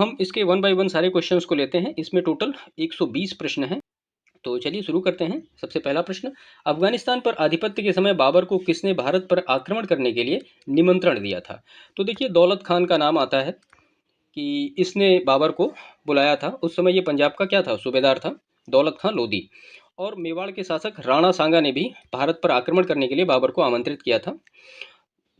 हम इसके one by one सारे क्वेश्चंस को लेते हैं। इसमें टोटल 120 प्रश्न हैं। तो चलिए शुरू करते हैं। सबसे पहला प्रश्न, अफगानिस्तान पर आधिपत्य के समय बाबर को किसने भारत पर आक्रमण करने के लिए निमंत्रण दिया था? तो देखिए, दौलत खान का नाम आता है कि इसने बाबर को बुलाया था। उस समय ये पंजाब का क्या था, सूबेदार था, दौलत खां लोधी। और मेवाड़ के शासक राणा सांगा ने भी भारत पर आक्रमण करने के लिए बाबर को आमंत्रित किया था।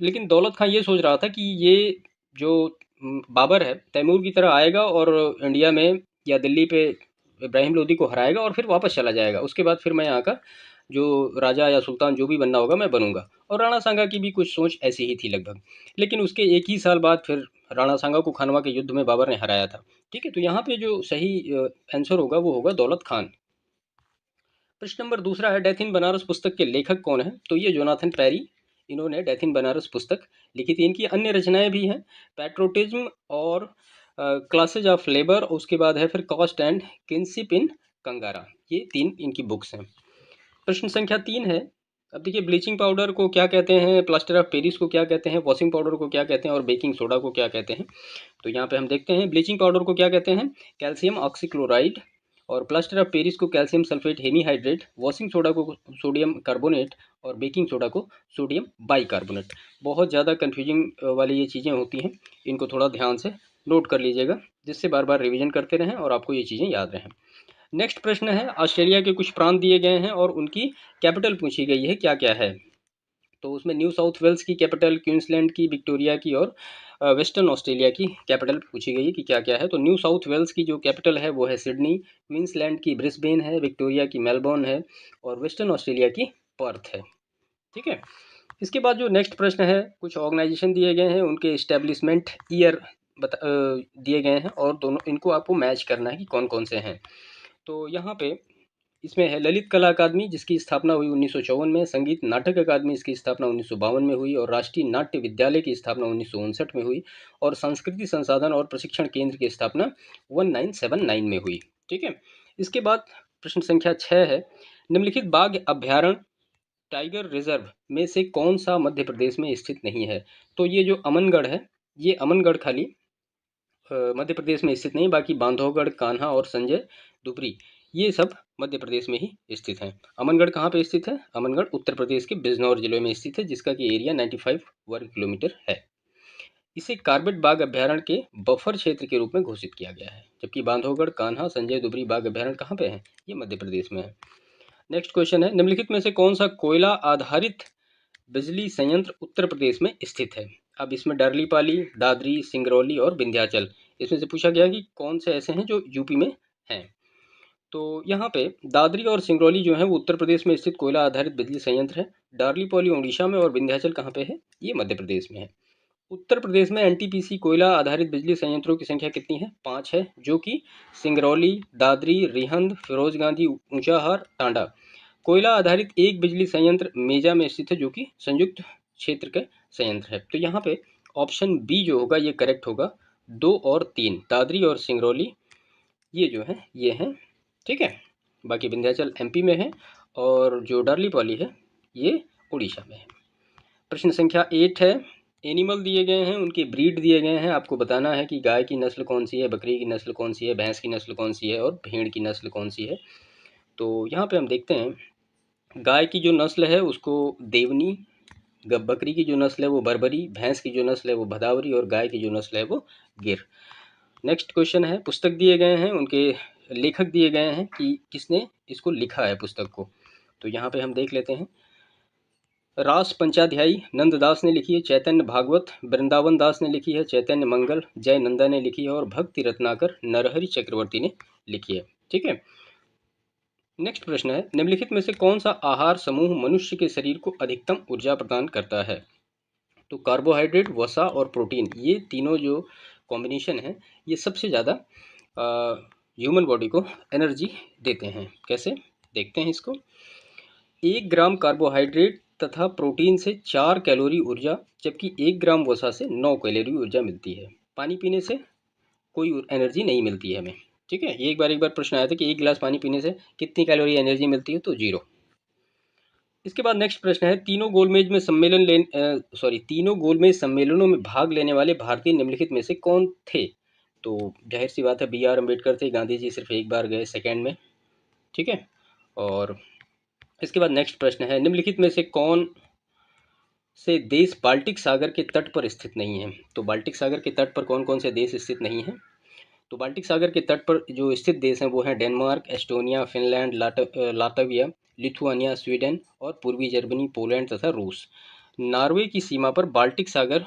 लेकिन दौलत खां ये सोच रहा था कि ये जो बाबर है तैमूर की तरह आएगा और इंडिया में या दिल्ली पे इब्राहिम लोदी को हराएगा और फिर वापस चला जाएगा। उसके बाद फिर मैं यहाँ का जो राजा या सुल्तान जो भी बनना होगा मैं बनूंगा। और राणा सांगा की भी कुछ सोच ऐसी ही थी लगभग। लेकिन उसके एक ही साल बाद फिर राणा सांगा को खानवा के युद्ध में बाबर ने हराया था। ठीक है, तो यहाँ पे जो सही आंसर होगा वो होगा दौलत खान। प्रश्न नंबर दूसरा है, डेथ इन बनारस पुस्तक के लेखक कौन है? तो ये जोनाथन पेरी, इन्होंने डेथ इन बनारस पुस्तक लिखी थी। इनकी अन्य रचनाएं भी हैं, पैट्रोटिज्म और क्लासेज ऑफ लेबर, उसके बाद है फिर कॉस्ट एंड किनशिप इन कंगारा। ये 3 इनकी बुक्स हैं। प्रश्न संख्या 3 है, अब देखिए, ब्लीचिंग पाउडर को क्या कहते हैं, प्लास्टर ऑफ पेरिस को क्या कहते हैं, वॉशिंग पाउडर को क्या कहते हैं और बेकिंग सोडा को क्या कहते हैं? तो यहाँ पे हम देखते हैं, ब्लीचिंग पाउडर को क्या कहते हैं, कैल्शियम ऑक्सीक्लोराइड। और प्लास्टर ऑफ पेरिस को calcium sulphate hemihydrate, washing soda को सोडियम कार्बोनेट और बेकिंग सोडा को सोडियम बाइकार्बोनेट। बहुत ज़्यादा कन्फ्यूजिंग वाली ये चीज़ें होती हैं, इनको थोड़ा ध्यान से नोट कर लीजिएगा, जिससे बार बार रिवीजन करते रहें और आपको ये चीज़ें याद रहें। नेक्स्ट प्रश्न है, ऑस्ट्रेलिया के कुछ प्रांत दिए गए हैं और उनकी कैपिटल पूछी गई है, क्या क्या है? तो उसमें न्यू साउथ वेल्स की कैपिटल, क्वींसलैंड की, विक्टोरिया की और वेस्टर्न ऑस्ट्रेलिया की कैपिटल पूछी गई है कि क्या क्या है। तो न्यू साउथ वेल्स की जो कैपिटल है वो है सिडनी, क्वींसलैंड की ब्रिस्बेन है, विक्टोरिया की मेलबोर्न है और वेस्टर्न ऑस्ट्रेलिया की पर्थ है। ठीक है, इसके बाद जो नेक्स्ट प्रश्न है, कुछ ऑर्गेनाइजेशन दिए गए हैं, उनके इस्टेब्लिशमेंट ईयर दिए गए हैं और दोनों इनको आपको मैच करना है कि कौन कौन से हैं। तो यहाँ पे इसमें है ललित कला अकादमी, जिसकी स्थापना हुई 1954 में, संगीत नाटक अकादमी, इसकी स्थापना 1952 में हुई और राष्ट्रीय नाट्य विद्यालय की स्थापना 1959 में हुई और संस्कृति संसाधन और प्रशिक्षण केंद्र की स्थापना 1979 में हुई। ठीक है, इसके बाद प्रश्न संख्या 6 है, निम्नलिखित बाघ अभ्यारण्य टाइगर रिजर्व में से कौन सा मध्य प्रदेश में स्थित नहीं है? तो ये जो अमनगढ़ है, ये अमनगढ़ खाली मध्य प्रदेश में स्थित नहीं, बाकी बांधवगढ़, कान्हा और संजय दुबरी ये सब मध्य प्रदेश में ही स्थित हैं। अमनगढ़ कहाँ पे स्थित है? अमनगढ़ उत्तर प्रदेश के बिजनौर जिले में स्थित है, जिसका कि एरिया 95 वर्ग किलोमीटर है। इसे कार्बेट बाघ अभ्यारण्य के बफर क्षेत्र के रूप में घोषित किया गया है, जबकि बांधवगढ़, कान्हा, संजय दुबरी बाघ अभ्यारण्य कहाँ पे है? ये मध्य प्रदेश में है। नेक्स्ट क्वेश्चन है, निम्नलिखित में से कौन सा कोयला आधारित बिजली संयंत्र उत्तर प्रदेश में स्थित है? अब इसमें डरलीपाली, दादरी, सिंगरौली और विंध्याचल, इसमें से पूछा गया कि कौन से ऐसे हैं जो यूपी में हैं। तो यहाँ पे दादरी और सिंगरौली जो है वो उत्तर प्रदेश में स्थित कोयला आधारित बिजली संयंत्र है। डार्लीपौली उड़ीसा में और विंध्याचल कहाँ पे है? ये मध्य प्रदेश में है। उत्तर प्रदेश में एनटीपीसी कोयला आधारित बिजली संयंत्रों की संख्या कितनी है? 5 है, जो कि सिंगरौली, दादरी, रिहंद, फिरोज गांधी, ऊंचाहार, टांडा। कोयला आधारित एक बिजली संयंत्र मेजा में स्थित है, जो कि संयुक्त क्षेत्र का संयंत्र है। तो यहाँ पे ऑप्शन बी जो होगा ये करेक्ट होगा। 2 और 3 दादरी और सिंगरौली ये जो है ये हैं। ठीक है, बाकी विंध्याचल एमपी में है और जो डार्लीपौली है ये उड़ीसा में है। प्रश्न संख्या 8 है, एनिमल दिए गए हैं, उनके ब्रीड दिए गए हैं, आपको बताना है कि गाय की नस्ल कौन सी है, बकरी की नस्ल कौन सी है, भैंस की नस्ल कौन सी है और भेड़ की नस्ल कौन सी है। तो यहाँ पे हम देखते हैं, गाय की जो नस्ल है उसको देवनी, बकरी की जो नस्ल है वो बर्बरी, भैंस की जो नस्ल है वो भदावरी और गाय की जो नस्ल है वो गिर। नेक्स्ट क्वेश्चन है, पुस्तक दिए गए हैं, उनके लेखक दिए गए हैं कि किसने इसको लिखा है पुस्तक को। तो यहाँ पे हम देख लेते हैं, रास पंचाध्यायी नंददास ने लिखी है, चैतन्य भागवत वृंदावन दास ने लिखी है, चैतन्य मंगल जय नंदा ने लिखी है और भक्ति रत्नाकर नरहरि चक्रवर्ती ने लिखी है। ठीक है, नेक्स्ट प्रश्न है, निम्नलिखित में से कौन सा आहार समूह मनुष्य के शरीर को अधिकतम ऊर्जा प्रदान करता है? तो कार्बोहाइड्रेट, वसा और प्रोटीन, ये तीनों जो कॉम्बिनेशन है ये सबसे ज़्यादा ह्यूमन बॉडी को एनर्जी देते हैं। कैसे, देखते हैं इसको। 1 ग्राम कार्बोहाइड्रेट तथा प्रोटीन से 4 कैलोरी ऊर्जा, जबकि 1 ग्राम वसा से 9 कैलोरी ऊर्जा मिलती है। पानी पीने से कोई एनर्जी नहीं मिलती है हमें। ठीक है, ये एक बार प्रश्न आया था कि 1 गिलास पानी पीने से कितनी कैलोरी एनर्जी मिलती है, तो 0। इसके बाद नेक्स्ट प्रश्न है, तीनों गोलमेज सम्मेलनों में भाग लेने वाले भारतीय निम्नलिखित में से कौन थे? तो जाहिर सी बात है BR अम्बेडकर थे, गांधी जी सिर्फ एक बार गए सेकेंड में। ठीक है। और इसके बाद नेक्स्ट प्रश्न है, निम्नलिखित में से कौन से देश बाल्टिक सागर के तट पर स्थित नहीं है? तो बाल्टिक सागर के तट पर कौन कौन से देश स्थित नहीं हैं? तो बाल्टिक सागर के तट पर जो स्थित देश हैं वो हैं Denmark, Estonia, Finland, Latvia, Lithuania, Sweden और पूर्वी जर्मनी, पोलैंड तथा रूस। नॉर्वे की सीमा पर बाल्टिक सागर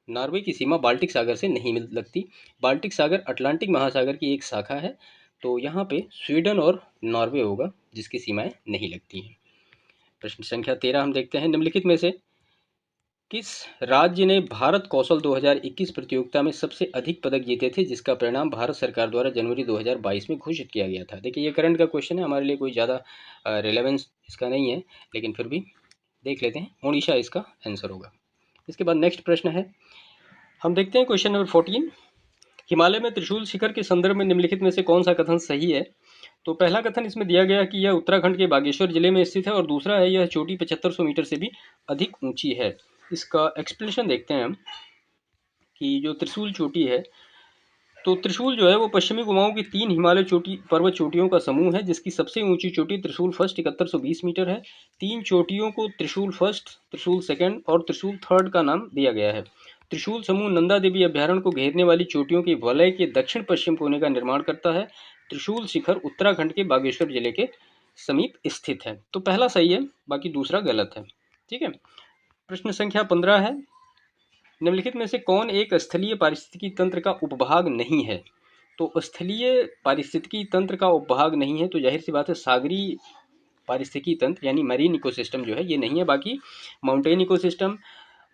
नॉर्वे की सीमा बाल्टिक सागर से नहीं मिल लगती। बाल्टिक सागर अटलांटिक महासागर की एक शाखा है। तो यहाँ पे स्वीडन और नॉर्वे होगा जिसकी सीमाएं नहीं लगती हैं। प्रश्न संख्या 13 हम देखते हैं, निम्नलिखित में से किस राज्य ने भारत कौशल 2021 प्रतियोगिता में सबसे अधिक पदक जीते थे, जिसका परिणाम भारत सरकार द्वारा जनवरी 2022 में घोषित किया गया था? देखिए ये करंट का क्वेश्चन है, हमारे लिए कोई ज़्यादा रिलेवेंस इसका नहीं है, लेकिन फिर भी देख लेते हैं। ओडिशा इसका आंसर होगा। इसके बाद नेक्स्ट प्रश्न है, हम देखते हैं क्वेश्चन नंबर 14, हिमालय में त्रिशूल शिखर के संदर्भ में निम्नलिखित में से कौन सा कथन सही है? तो पहला कथन इसमें दिया गया कि यह उत्तराखंड के बागेश्वर जिले में स्थित है, और दूसरा है यह चोटी 7500 मीटर से भी अधिक ऊंची है। इसका एक्सप्लेनेशन देखते हैं हम कि जो त्रिशूल चोटी है, तो त्रिशूल जो है वो पश्चिमी कुमाऊं की 3 हिमालय चोटी पर्वत चोटियों का समूह है, जिसकी सबसे ऊंची चोटी त्रिशूल फर्स्ट 7120 मीटर है। 3 चोटियों को त्रिशूल फर्स्ट, त्रिशूल सेकंड और त्रिशूल थर्ड का नाम दिया गया है। त्रिशूल समूह नंदा देवी अभ्यारण्य को घेरने वाली चोटियों के वलय के दक्षिण पश्चिम कोने का निर्माण करता है। त्रिशूल शिखर उत्तराखंड के बागेश्वर जिले के समीप स्थित है। तो पहला सही है, बाकी दूसरा गलत है। ठीक है। प्रश्न संख्या 15 है, निम्नलिखित में से कौन एक स्थलीय पारिस्थितिकी तंत्र का उपभाग नहीं है? तो स्थलीय पारिस्थितिकी तंत्र का उपभाग नहीं है तो जाहिर सी बात है सागरी पारिस्थितिकी तंत्र यानी मरीन इकोसिस्टम जो है ये नहीं है। बाकी माउंटेन इकोसिस्टम,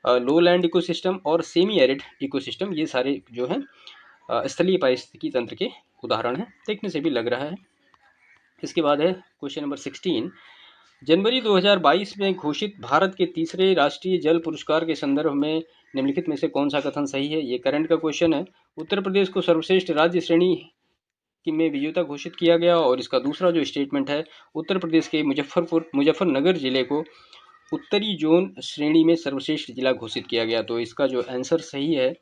लो लैंड इकोसिस्टम और सेमी एरिड इकोसिस्टम ये सारे जो हैं स्थलीय पारिस्थितिकी तंत्र के उदाहरण हैं, देखने से भी लग रहा है। इसके बाद है क्वेश्चन नंबर 16, जनवरी 2022 में घोषित भारत के तीसरे राष्ट्रीय जल पुरस्कार के संदर्भ में निम्नलिखित में से कौन सा कथन सही है? ये करंट का क्वेश्चन है। उत्तर प्रदेश को सर्वश्रेष्ठ राज्य श्रेणी की में विजेता घोषित किया गया, और इसका दूसरा जो स्टेटमेंट है, उत्तर प्रदेश के मुजफ्फरनगर जिले को उत्तरी जोन श्रेणी में सर्वश्रेष्ठ जिला घोषित किया गया। तो इसका जो आंसर सही है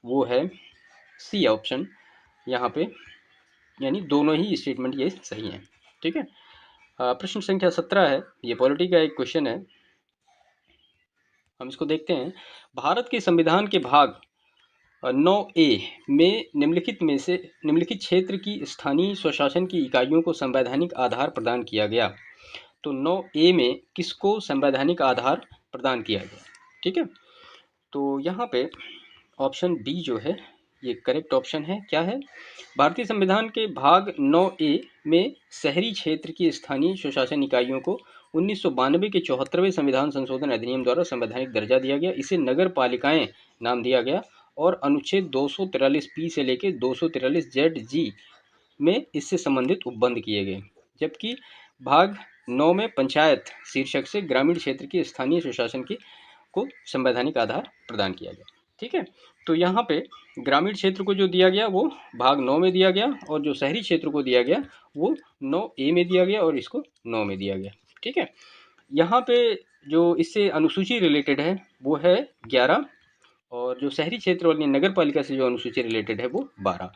वो है सी ऑप्शन यहाँ पे, यानी दोनों ही स्टेटमेंट ये सही हैं। ठीक है। प्रश्न संख्या 17 है, ये पॉलिटी का एक क्वेश्चन है, हम इसको देखते हैं। भारत के संविधान के भाग 9A में निम्नलिखित क्षेत्र की स्थानीय स्वशासन की इकाइयों को संवैधानिक आधार प्रदान किया गया। तो 9A में किसको संवैधानिक आधार प्रदान किया गया? ठीक है। तो यहाँ पे ऑप्शन बी जो है ये करेक्ट ऑप्शन है। क्या है? भारतीय संविधान के भाग 9A में शहरी क्षेत्र की स्थानीय स्वशासन इकाइयों को 1992 के 74वें संविधान संशोधन अधिनियम द्वारा संवैधानिक दर्जा दिया गया। इसे नगर पालिकाएं नाम दिया गया, और अनुच्छेद 243 से लेकर 243 में इससे संबंधित उपबंध किए गए। जबकि भाग 9 में पंचायत शीर्षक से ग्रामीण क्षेत्र की स्थानीय स्वशासन को संवैधानिक आधार प्रदान किया गया। ठीक है। तो यहाँ पे ग्रामीण क्षेत्र को जो दिया गया वो भाग 9 में दिया गया, और जो शहरी क्षेत्र को दिया गया वो 9A में दिया गया, और इसको 9 में दिया गया। ठीक है। यहाँ पे जो इससे अनुसूची रिलेटेड है वो है 11, और जो शहरी क्षेत्र वाली नगर पालिका से जो अनुसूची रिलेटेड है वो 12।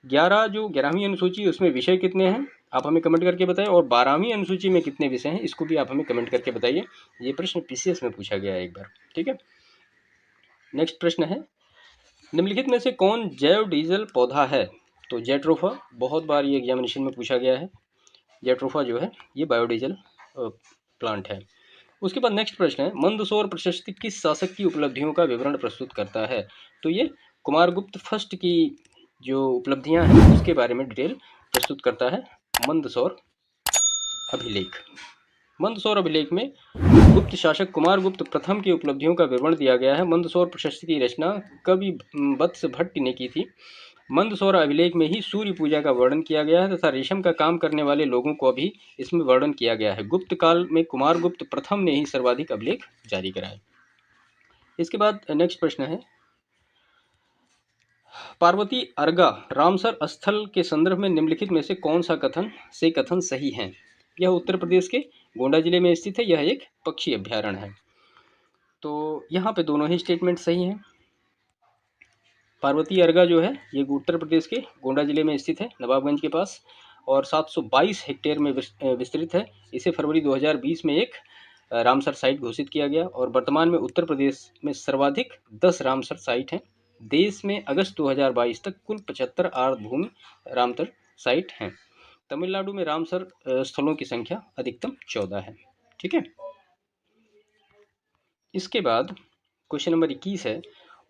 11 जो 11वीं अनुसूची है उसमें विषय कितने हैं आप हमें कमेंट करके बताएं, और 12वीं अनुसूची में कितने विषय हैं इसको भी आप हमें कमेंट करके बताइए। ये प्रश्न PCS में पूछा गया है एक बार। ठीक है। नेक्स्ट प्रश्न है, निम्नलिखित में से कौन जैव डीजल पौधा है? तो जेट्रोफा, बहुत बार ये एग्जामिनेशन में पूछा गया है। जेट्रोफा जो है ये बायोडीजल प्लांट है। उसके बाद नेक्स्ट प्रश्न है, मंदसौर प्रशस्ति किस शासक की उपलब्धियों का विवरण प्रस्तुत करता है? तो ये कुमारगुप्त फर्स्ट की जो उपलब्धियां हैं उसके बारे में डिटेल प्रस्तुत करता है मंदसौर अभिलेख। मंदसौर अभिलेख में गुप्त शासक कुमारगुप्त प्रथम की उपलब्धियों का विवरण दिया गया है। मंदसौर प्रशस्ति की रचना कवि वत्स भट्ट ने की थी। मंदसौर अभिलेख में ही सूर्य पूजा का वर्णन किया गया है तथा रेशम का काम करने वाले लोगों को भी इसमें वर्णन किया गया है। गुप्त काल में कुमारगुप्त प्रथम ने ही सर्वाधिक अभिलेख जारी कराए। इसके बाद नेक्स्ट प्रश्न है, पार्वती अर्गा रामसर स्थल के संदर्भ में निम्नलिखित में से कौन सा कथन सही है? यह उत्तर प्रदेश के गोंडा जिले में स्थित है। यह एक पक्षी अभ्यारण्य है। तो यहाँ पे दोनों ही स्टेटमेंट सही हैं। पार्वती अर्गा जो है ये उत्तर प्रदेश के गोंडा जिले में स्थित है, नवाबगंज के पास, और 722 हेक्टेयर में विस्तृत है। इसे फरवरी 2020 में एक रामसर साइट घोषित किया गया और वर्तमान में उत्तर प्रदेश में सर्वाधिक 10 रामसर साइट हैं। देश में अगस्त 2022 तक कुल 75 आर्द्रभूमि रामसर साइट हैं। तमिलनाडु में रामसर स्थलों की संख्या अधिकतम 14 है। ठीक है। इसके बाद क्वेश्चन नंबर 21 है,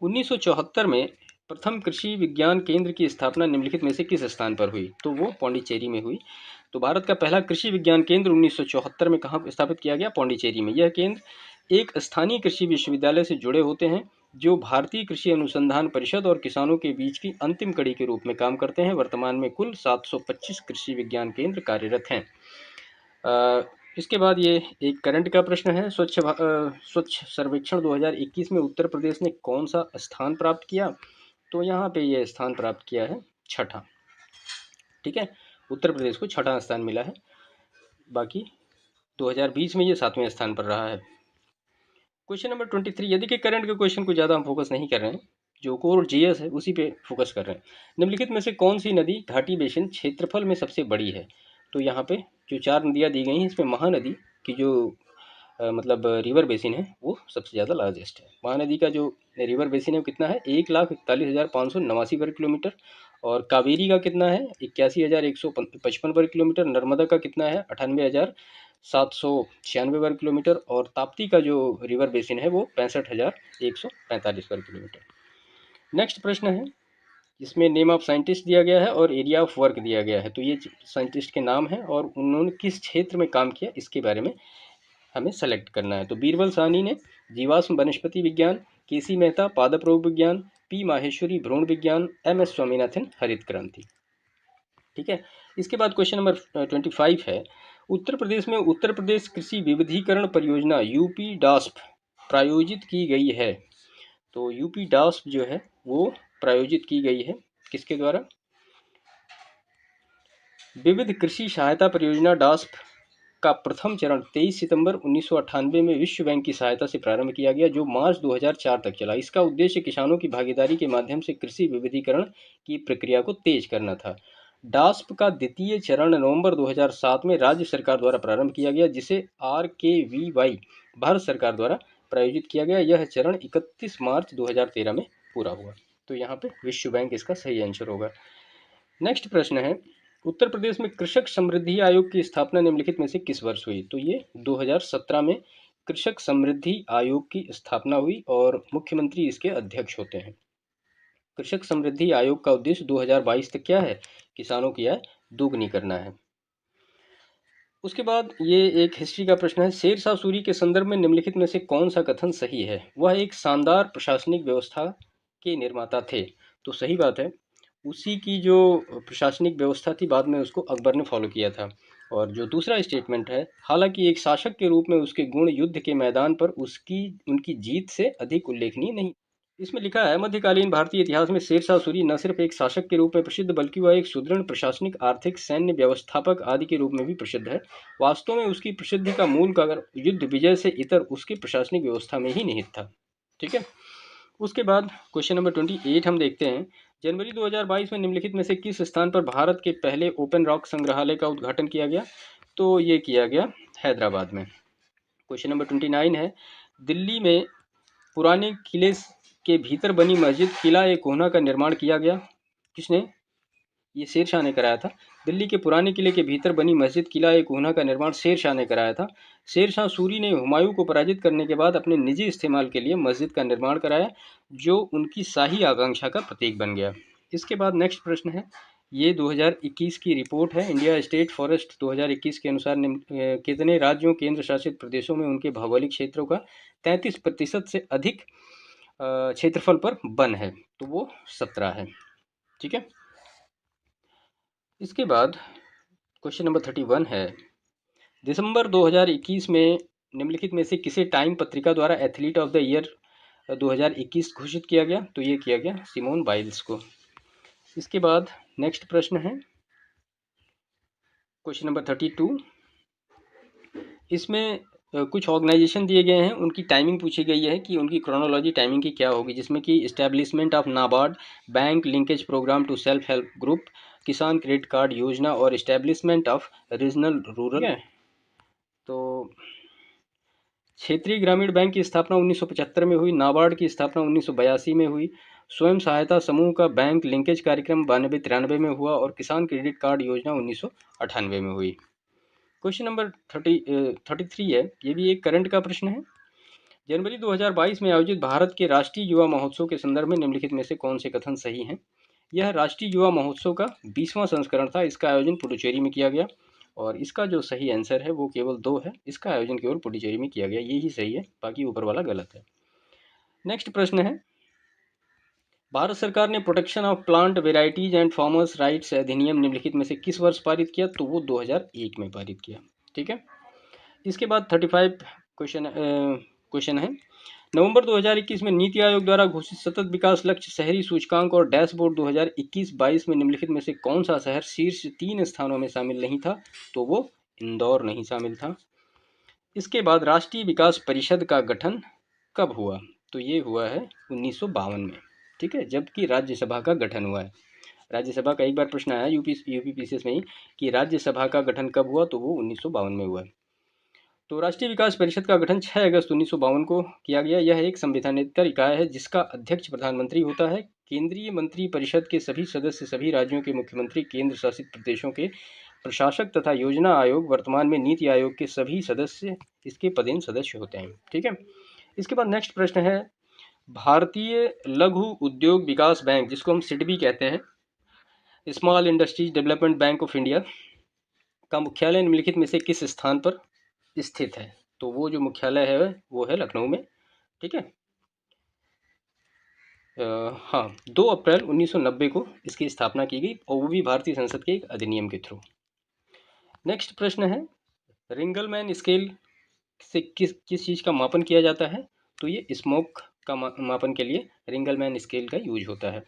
1974 में प्रथम कृषि विज्ञान केंद्र की स्थापना निम्नलिखित में से किस स्थान पर हुई? तो वो पौंडीचेरी में हुई। तो भारत का पहला कृषि विज्ञान केंद्र 1974 में कहाँ स्थापित किया गया? पौंडीचेरी में। यह केंद्र एक स्थानीय कृषि विश्वविद्यालय से जुड़े होते हैं जो भारतीय कृषि अनुसंधान परिषद और किसानों के बीच की अंतिम कड़ी के रूप में काम करते हैं। वर्तमान में कुल 725 कृषि विज्ञान केंद्र कार्यरत हैं। इसके बाद ये एक करंट का प्रश्न है, स्वच्छ सर्वेक्षण 2021 में उत्तर प्रदेश ने कौन सा स्थान प्राप्त किया? तो यहाँ पे ये स्थान प्राप्त किया है छठा। ठीक है, उत्तर प्रदेश को छठा स्थान मिला है, बाकी 2020 में ये 7वें स्थान पर रहा है। क्वेश्चन नंबर 23, यदि कि करंट के क्वेश्चन को ज़्यादा हम फोकस नहीं कर रहे हैं, जो कोर जीएस है उसी पे फोकस कर रहे हैं। निम्नलिखित में से कौन सी नदी घाटी बेसिन क्षेत्रफल में सबसे बड़ी है? तो यहाँ पे जो 4 नदियाँ दी गई हैं इसमें महानदी की जो मतलब रिवर बेसिन है वो सबसे ज़्यादा लार्जेस्ट है। महानदी का जो रिवर बेसिन है वो कितना है? 1,41,589 वर्ग किलोमीटर। और कावेरी का कितना है? 81,155 वर्ग किलोमीटर। नर्मदा का कितना है? 98,796 वर्ग किलोमीटर। और ताप्ती का जो रिवर बेसिन है वो 65,145 वर्ग किलोमीटर। नेक्स्ट प्रश्न है, इसमें नेम ऑफ साइंटिस्ट दिया गया है और एरिया ऑफ वर्क दिया गया है। तो ये साइंटिस्ट के नाम है और उन्होंने किस क्षेत्र में काम किया इसके बारे में हमें सेलेक्ट करना है। तो बीरबल साहनी ने जीवाश्म वनस्पति विज्ञान, केसी मेहता पादप रोग विज्ञान, पी माहेश्वरी भ्रूण विज्ञान, एम.एस. स्वामीनाथन हरित क्रांति। ठीक है। इसके बाद क्वेश्चन नंबर 25 है, उत्तर प्रदेश में उत्तर प्रदेश कृषि विविधीकरण परियोजना यूपी डास्प प्रायोजित की गई है। तो यूपी डास्प जो है वो प्रायोजित की गई है किसके द्वारा? विविध कृषि सहायता परियोजना डास्प का प्रथम चरण 23 सितंबर 1998 में विश्व बैंक की सहायता से प्रारंभ किया गया, जो मार्च 2004 तक चला। इसका उद्देश्य किसानों की भागीदारी के माध्यम से कृषि विविधीकरण की प्रक्रिया को तेज करना था। डास्प का द्वितीय चरण नवंबर 2007 में राज्य सरकार द्वारा प्रारंभ किया गया, जिसे RKVY भारत सरकार द्वारा प्रायोजित किया गया। यह चरण 31 मार्च 2013 में पूरा हुआ। तो यहाँ पे विश्व बैंक इसका सही आंसर होगा। नेक्स्ट प्रश्न है, उत्तर प्रदेश में कृषक समृद्धि आयोग की स्थापना निम्नलिखित में से किस वर्ष हुई? तो ये 2017 में कृषक समृद्धि आयोग की स्थापना हुई और मुख्यमंत्री इसके अध्यक्ष होते हैं। कृषक समृद्धि आयोग का उद्देश्य 2022 तक क्या है? किसानों की आय दोगुनी करना है। उसके बाद ये एक हिस्ट्री का प्रश्न है, शेरशाह सूरी के संदर्भ में निम्नलिखित में से कौन सा कथन सही है? वह एक शानदार प्रशासनिक व्यवस्था के निर्माता थे। तो सही बात है, उसी की जो प्रशासनिक व्यवस्था थी बाद में उसको अकबर ने फॉलो किया था। और जो दूसरा स्टेटमेंट है, हालांकि एक शासक के रूप में उसके गुण युद्ध के मैदान पर उनकी जीत से अधिक उल्लेखनीय नहीं। इसमें लिखा है, मध्यकालीन भारतीय इतिहास में शेरशाह सूरी न सिर्फ एक शासक के रूप में प्रसिद्ध बल्कि वह एक सुदृढ़ प्रशासनिक, आर्थिक, सैन्य व्यवस्थापक आदि के रूप में भी प्रसिद्ध है। वास्तव में उसकी प्रसिद्धि का मूल कारण युद्ध विजय से इतर उसकी प्रशासनिक व्यवस्था में ही निहित था। ठीक है। उसके बाद क्वेश्चन नंबर 28 हम देखते हैं, जनवरी 2022 में निम्नलिखित में से किस स्थान पर भारत के पहले ओपन रॉक संग्रहालय का उद्घाटन किया गया? तो ये किया गया हैदराबाद में। क्वेश्चन नंबर 29 है, दिल्ली में पुराने किले के भीतर बनी मस्जिद किला ए कोहना का निर्माण किया गया। किसने? ये शेरशाह ने कराया था। दिल्ली के पुराने किले के भीतर बनी मस्जिद किला ए कोहना का निर्माण शेरशाह ने कराया था। शेरशाह सूरी ने हुमायूं को पराजित करने के बाद अपने निजी इस्तेमाल के लिए मस्जिद का निर्माण कराया, जो उनकी शाही आकांक्षा का प्रतीक बन गया। इसके बाद नेक्स्ट प्रश्न है, ये 2021 की रिपोर्ट है, इंडिया स्टेट फॉरेस्ट 2021 के अनुसार कितने राज्यों केंद्र शासित प्रदेशों में उनके भौगोलिक क्षेत्रों का 33% से अधिक क्षेत्रफल पर वन है? तो वो 17 है। ठीक है। इसके बाद क्वेश्चन नंबर 31 है, दिसंबर 2021 में निम्नलिखित में से किसे टाइम पत्रिका द्वारा एथलीट ऑफ द ईयर 2021 घोषित किया गया? तो ये किया गया सिमोन बाइल्स को। इसके बाद नेक्स्ट प्रश्न है क्वेश्चन नंबर 32, इसमें कुछ ऑर्गेनाइजेशन दिए गए हैं, उनकी टाइमिंग पूछी गई है कि उनकी क्रोनोलॉजी टाइमिंग की क्या होगी, जिसमें कि establishment of NABARD, bank linkage programme to self help group, किसान क्रेडिट कार्ड योजना और इस्टेब्लिशमेंट ऑफ रीजनल रूरल। ठीक है, तो क्षेत्रीय ग्रामीण बैंक की स्थापना 1975 में हुई, नाबार्ड की स्थापना 1982 में हुई, स्वयं सहायता समूह का बैंक लिंकेज कार्यक्रम 92-93 में हुआ और किसान क्रेडिट कार्ड योजना 1998 में हुई। क्वेश्चन नंबर 33 है, ये भी एक करंट का प्रश्न है। जनवरी 2022 में आयोजित भारत के राष्ट्रीय युवा महोत्सव के संदर्भ में निम्नलिखित में से कौन से कथन सही हैं? यह राष्ट्रीय युवा महोत्सव का 20वां संस्करण था। इसका आयोजन पुडुचेरी में किया गया और इसका जो सही आंसर है वो केवल 2 है। इसका आयोजन केवल पुडुचेरी में किया गया, ये ही सही है, बाकी ऊपर वाला गलत है। नेक्स्ट प्रश्न है, भारत सरकार ने protection of plant varieties and farmers rights अधिनियम निम्नलिखित में से किस वर्ष पारित किया? तो वो 2001 में पारित किया। ठीक है, इसके बाद 35 क्वेश्चन है, नवंबर 2021 में नीति आयोग द्वारा घोषित सतत विकास लक्ष्य, शहरी सूचकांक और डैशबोर्ड 2021-22 में निम्नलिखित में से कौन सा शहर शीर्ष 3 स्थानों में शामिल नहीं था? तो वो इंदौर नहीं शामिल था। इसके बाद राष्ट्रीय विकास परिषद का गठन कब हुआ? तो ये हुआ है 1952 में। ठीक है, जबकि राज्यसभा का गठन हुआ है। राज्यसभा का एक बार प्रश्न आया यूपीपीसीएस में ही कि राज्यसभा का गठन कब हुआ? तो वो 1952 में हुआ है। तो राष्ट्रीय विकास परिषद का गठन 6 अगस्त 1952 को किया गया। यह एक संविधानेतर इकाई है जिसका अध्यक्ष प्रधानमंत्री होता है। केंद्रीय मंत्री परिषद के सभी सदस्य सभी राज्यों के मुख्यमंत्री, केंद्र शासित प्रदेशों के प्रशासक तथा योजना आयोग, वर्तमान में नीति आयोग के सभी सदस्य इसके पदेन सदस्य होते हैं। ठीक है, इसके बाद नेक्स्ट प्रश्न है, भारतीय लघु उद्योग विकास बैंक, जिसको हम सिडबी कहते हैं, small industries development bank of India का मुख्यालय निम्नलिखित में से किस स्थान पर स्थित है? तो वो जो मुख्यालय है वो है लखनऊ में। ठीक है, हाँ, 2 अप्रैल 1990 को इसकी स्थापना की गई और वो भी भारतीय संसद के एक अधिनियम के थ्रू। नेक्स्ट प्रश्न है, रिंगलमैन स्केल से किस चीज़ का मापन किया जाता है? तो ये स्मोक का मापन के लिए रिंगलमैन स्केल का यूज होता है।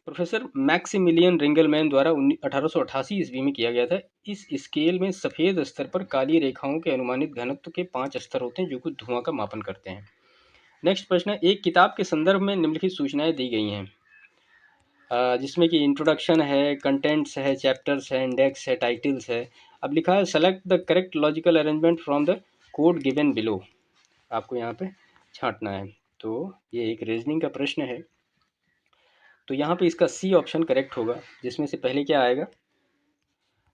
प्रोफेसर मैक्सिमिलियन रिंगलमैन द्वारा 1888 ईस्वी में किया गया था। इस स्केल में सफ़ेद स्तर पर काली रेखाओं के अनुमानित घनत्व के 5 स्तर होते हैं जो कि धुआं का मापन करते हैं। नेक्स्ट प्रश्न है, एक किताब के संदर्भ में निम्नलिखित सूचनाएं दी गई हैं, जिसमें कि इंट्रोडक्शन है, कंटेंट्स है, चैप्टर्स है, इंडेक्स है, टाइटल्स है। अब लिखा है select the correct logical arrangement from the code given below. आपको यहाँ पे छांटना है। तो ये एक रीजनिंग का प्रश्न है, तो यहाँ पे इसका सी ऑप्शन करेक्ट होगा, जिसमें से पहले क्या आएगा?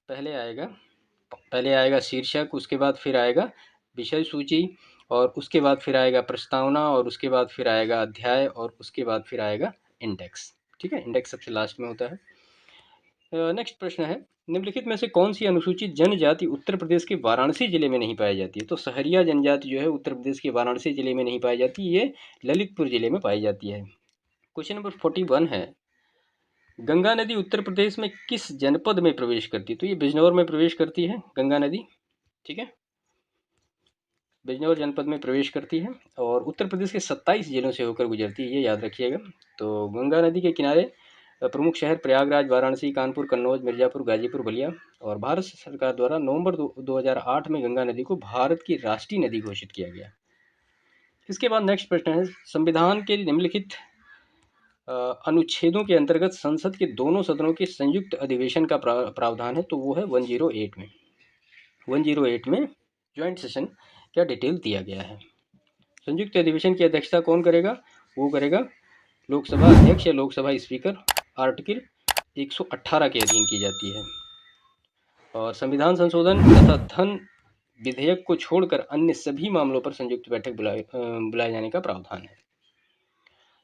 पहले आएगा शीर्षक, उसके बाद फिर आएगा विषय सूची और उसके बाद फिर आएगा प्रस्तावना और उसके बाद फिर आएगा अध्याय और उसके बाद फिर आएगा इंडेक्स। ठीक है, इंडेक्स सबसे लास्ट में होता है। नेक्स्ट प्रश्न है, निम्नलिखित में से कौन सी अनुसूचित जनजाति उत्तर प्रदेश के वाराणसी जिले में नहीं पाई जाती है? तो सहरिया जनजाति जो है उत्तर प्रदेश के वाराणसी जिले में नहीं पाई जाती, ये ललितपुर जिले में पाई जाती है। क्वेश्चन नंबर 41 है, गंगा नदी उत्तर प्रदेश में किस जनपद में प्रवेश करती है? तो ये बिजनौर में प्रवेश करती है गंगा नदी। ठीक है, बिजनौर जनपद में प्रवेश करती है और उत्तर प्रदेश के 27 जिलों से होकर गुजरती है, ये याद रखिएगा। तो गंगा नदी के किनारे प्रमुख शहर प्रयागराज, वाराणसी, कानपुर, कन्नौज, मिर्ज़ापुर, गाजीपुर, बलिया। और भारत सरकार द्वारा नवंबर 2008 में गंगा नदी को भारत की राष्ट्रीय नदी घोषित किया गया। इसके बाद नेक्स्ट प्रश्न है, संविधान के निम्नलिखित अनुच्छेदों के अंतर्गत संसद के दोनों सदनों के संयुक्त अधिवेशन का प्रावधान है? तो वो है 108 में। 108 में ज्वाइंट सेशन क्या डिटेल दिया गया है। संयुक्त अधिवेशन की अध्यक्षता कौन करेगा? वो करेगा लोकसभा अध्यक्ष या लोकसभा स्पीकर। आर्टिकल 118 के अधीन की जाती है। और संविधान संशोधन तथा धन विधेयक को छोड़कर अन्य सभी मामलों पर संयुक्त बैठक बुलाए जाने का प्रावधान है।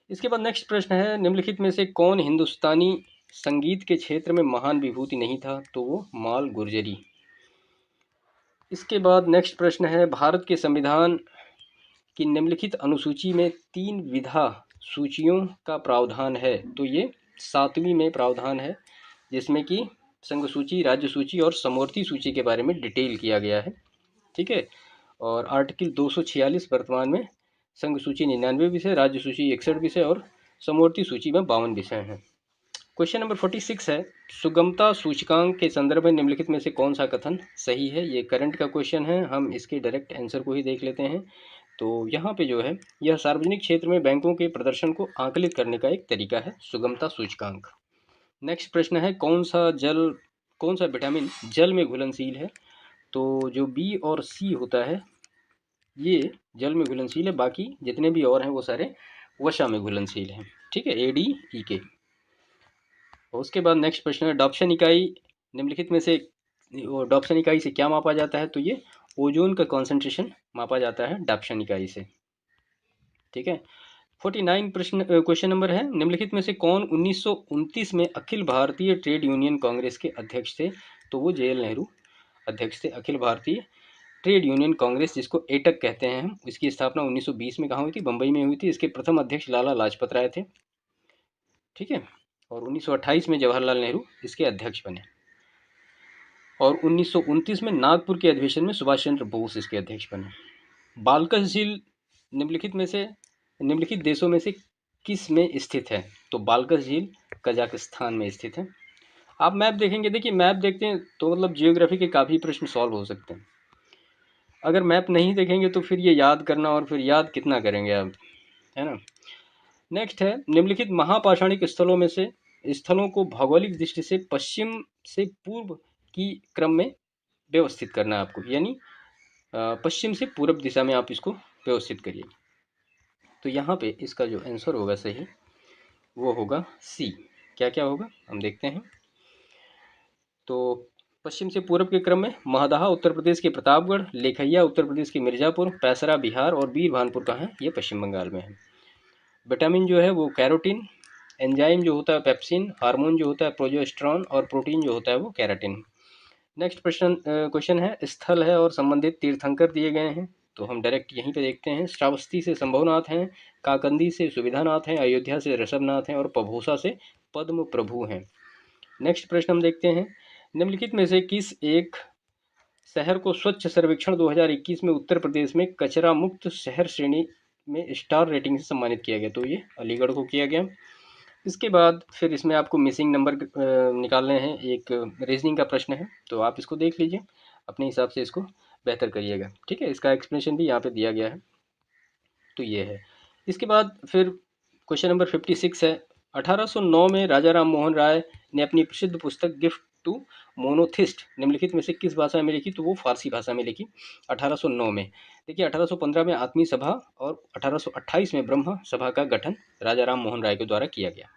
इसके बाद नेक्स्ट प्रश्न है, निम्नलिखित में से कौन हिंदुस्तानी संगीत के क्षेत्र में महान विभूति नहीं था? तो वो माल गुर्जरी। इसके बाद नेक्स्ट प्रश्न है, भारत के संविधान की निम्नलिखित अनुसूची में 3 विधा सूचियों का प्रावधान है? तो ये 7वीं में प्रावधान है, जिसमें कि संघ सूची, राज्य सूची और समवर्ती सूची के बारे में डिटेल किया गया है। ठीक है, और आर्टिकल 246 वर्तमान में संघ सूची 99 विषय, राज्य सूची 61 विषय और समवर्ती सूची में 52 विषय हैं। क्वेश्चन नंबर 46 है, सुगमता सूचकांक के संदर्भ में निम्नलिखित में से कौन सा कथन सही है। ये करंट का क्वेश्चन है, हम इसके डायरेक्ट आंसर को ही देख लेते हैं। तो यहाँ पे जो है, यह सार्वजनिक क्षेत्र में बैंकों के प्रदर्शन को आंकलित करने का एक तरीका है, सुगमता सूचकांक। नेक्स्ट प्रश्न है, कौन सा विटामिन जल में घुलनशील है। तो जो बी और सी होता है ये जल में घुलनशील है, बाकी जितने भी और हैं वो सारे वसा में घुलनशील हैं। ठीक है, ए डी ई के। और उसके बाद नेक्स्ट प्रश्न है, डॉप्शन इकाई निम्नलिखित में से डॉप्शन इकाई से क्या मापा जाता है। तो ये ओजोन का कॉन्सेंट्रेशन मापा जाता है डॉप्शन इकाई से। ठीक है, 49 क्वेश्चन नंबर है, निम्नलिखित में से कौन 1929 में अखिल भारतीय ट्रेड यूनियन कांग्रेस के अध्यक्ष थे। तो वो जे एल नेहरू अध्यक्ष थे अखिल भारतीय ट्रेड यूनियन कांग्रेस, जिसको एटक कहते हैं हम। इसकी स्थापना 1920 में कहाँ हुई थी, बम्बई में हुई थी। इसके प्रथम अध्यक्ष लाला लाजपत राय थे। ठीक है, और 1928 में जवाहरलाल नेहरू इसके अध्यक्ष बने, और 1929 में नागपुर के अधिवेशन में सुभाष चंद्र बोस इसके अध्यक्ष बने। बाल्कस झील निम्नलिखित देशों में से किस में स्थित है। तो बाल्कस झील कजाकिस्तान में स्थित है। आप मैप देखेंगे, देखिए मैप देखते हैं तो मतलब जियोग्राफी के काफ़ी प्रश्न सॉल्व हो सकते हैं। अगर मैप नहीं देखेंगे तो फिर ये याद करना, और फिर याद कितना करेंगे आप, है ना। नेक्स्ट है, निम्नलिखित महापाषाणिक स्थलों को भौगोलिक दृष्टि से पश्चिम से पूर्व की क्रम में व्यवस्थित करना है आपको, यानी पश्चिम से पूर्व दिशा में आप इसको व्यवस्थित करिए। तो यहाँ पे इसका जो आंसर होगा सही वो होगा सी। क्या क्या होगा हम देखते हैं। तो पश्चिम से पूर्व के क्रम में महदहा उत्तर प्रदेश के प्रतापगढ़, लेखैया उत्तर प्रदेश के मिर्ज़ापुर, पैसरा बिहार और वीरभानपुर कहाँ है, ये पश्चिम बंगाल में है। विटामिन जो है वो कैरोटीन, एंजाइम जो होता है पेप्सिन, हार्मोन जो होता है प्रोजेस्टेरॉन, और प्रोटीन जो होता है वो केराटिन। नेक्स्ट क्वेश्चन है, स्थल है और संबंधित तीर्थंकर दिए गए हैं। तो हम डायरेक्ट यहीं पे देखते हैं। श्रावस्ती से संभवनाथ हैं, काकंदी से सुविधानाथ हैं, अयोध्या से ऋषभनाथ हैं, और पभूसा से पद्म प्रभु हैं। नेक्स्ट प्रश्न हम देखते हैं, निम्नलिखित में से किस एक शहर को स्वच्छ सर्वेक्षण 2021 में उत्तर प्रदेश में कचरा मुक्त शहर श्रेणी में स्टार रेटिंग से सम्मानित किया गया। तो ये अलीगढ़ को किया गया। इसके बाद फिर इसमें आपको मिसिंग नंबर निकालने हैं, एक रीजनिंग का प्रश्न है, तो आप इसको देख लीजिए, अपने हिसाब से इसको बेहतर करिएगा। ठीक है, इसका एक्सप्लेनेशन भी यहाँ पे दिया गया है। तो ये है। इसके बाद फिर क्वेश्चन नंबर 56 है, 1809 में राजा राम मोहन राय ने अपनी प्रसिद्ध पुस्तक गिफ्ट टू मोनोथिस्ट निम्नलिखित में से किस भाषा में लिखी। तो वो फारसी भाषा में लिखी 1809 में। देखिए 1815 में आत्मीय सभा और 1828 में ब्रह्म सभा का गठन राजा राम मोहन राय के द्वारा किया गया।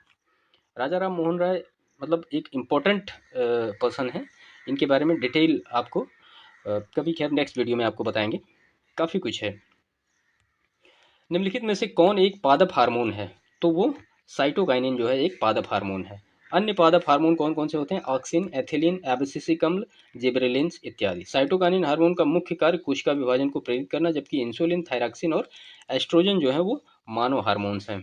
राजा राम मोहन राय मतलब एक इम्पोर्टेंट पर्सन है, इनके बारे में डिटेल आपको कभी खैर नेक्स्ट वीडियो में आपको बताएंगे, काफ़ी कुछ है। निम्नलिखित में से कौन एक पादप हार्मोन है। तो वो साइटोकाइनिन जो है एक पादप हार्मोन है। अन्य पादप हार्मोन कौन कौन से होते हैं, ऑक्सिन, एथिलीन, एब्सिसिक अम्ल, जिबरेलिन्स इत्यादि। साइटोकाइनिन हार्मोन का मुख्य कार्य कोशिका विभाजन को प्रेरित करना, जबकि इंसुलिन, थायरॉक्सिन और एस्ट्रोजन जो है वो मानव हार्मोन्स हैं।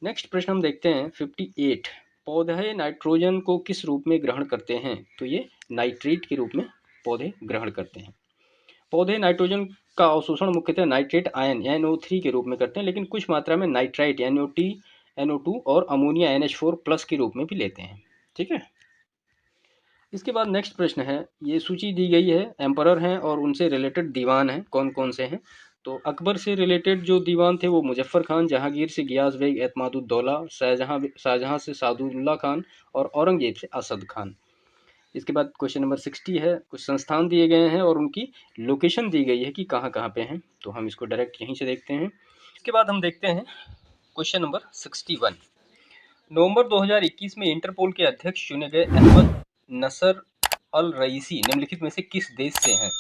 नेक्स्ट प्रश्न हम देखते हैं 58, पौधे नाइट्रोजन को किस रूप में ग्रहण करते हैं। तो ये नाइट्रेट के रूप में पौधे ग्रहण करते हैं। पौधे नाइट्रोजन का अवशोषण मुख्यतः नाइट्रेट आयन NO3 के रूप में करते हैं, लेकिन कुछ मात्रा में नाइट्राइट NO2 और अमोनिया NH4+ के रूप में भी लेते हैं। ठीक है, इसके बाद नेक्स्ट प्रश्न है, ये सूची दी गई है, एम्परर हैं और उनसे रिलेटेड दीवान हैं, कौन कौन से हैं। तो अकबर से रिलेटेड जो दीवान थे वो मुजफ्फर खान, जहांगीर से गियास बेग एतमादुद्दौला, शाहजहां से सादुल्ला खान, और औरंगजेब से असद खान। इसके बाद क्वेश्चन नंबर 60 है, कुछ संस्थान दिए गए हैं और उनकी लोकेशन दी गई है कि कहाँ कहाँ पे हैं। तो हम इसको डायरेक्ट यहीं से देखते हैं। इसके बाद हम देखते हैं क्वेश्चन नंबर 61, नवंबर 2021 में इंटरपोल के अध्यक्ष चुने गए अहमद नसर अल रईसी निम्नलिखित में से किस देश से हैं।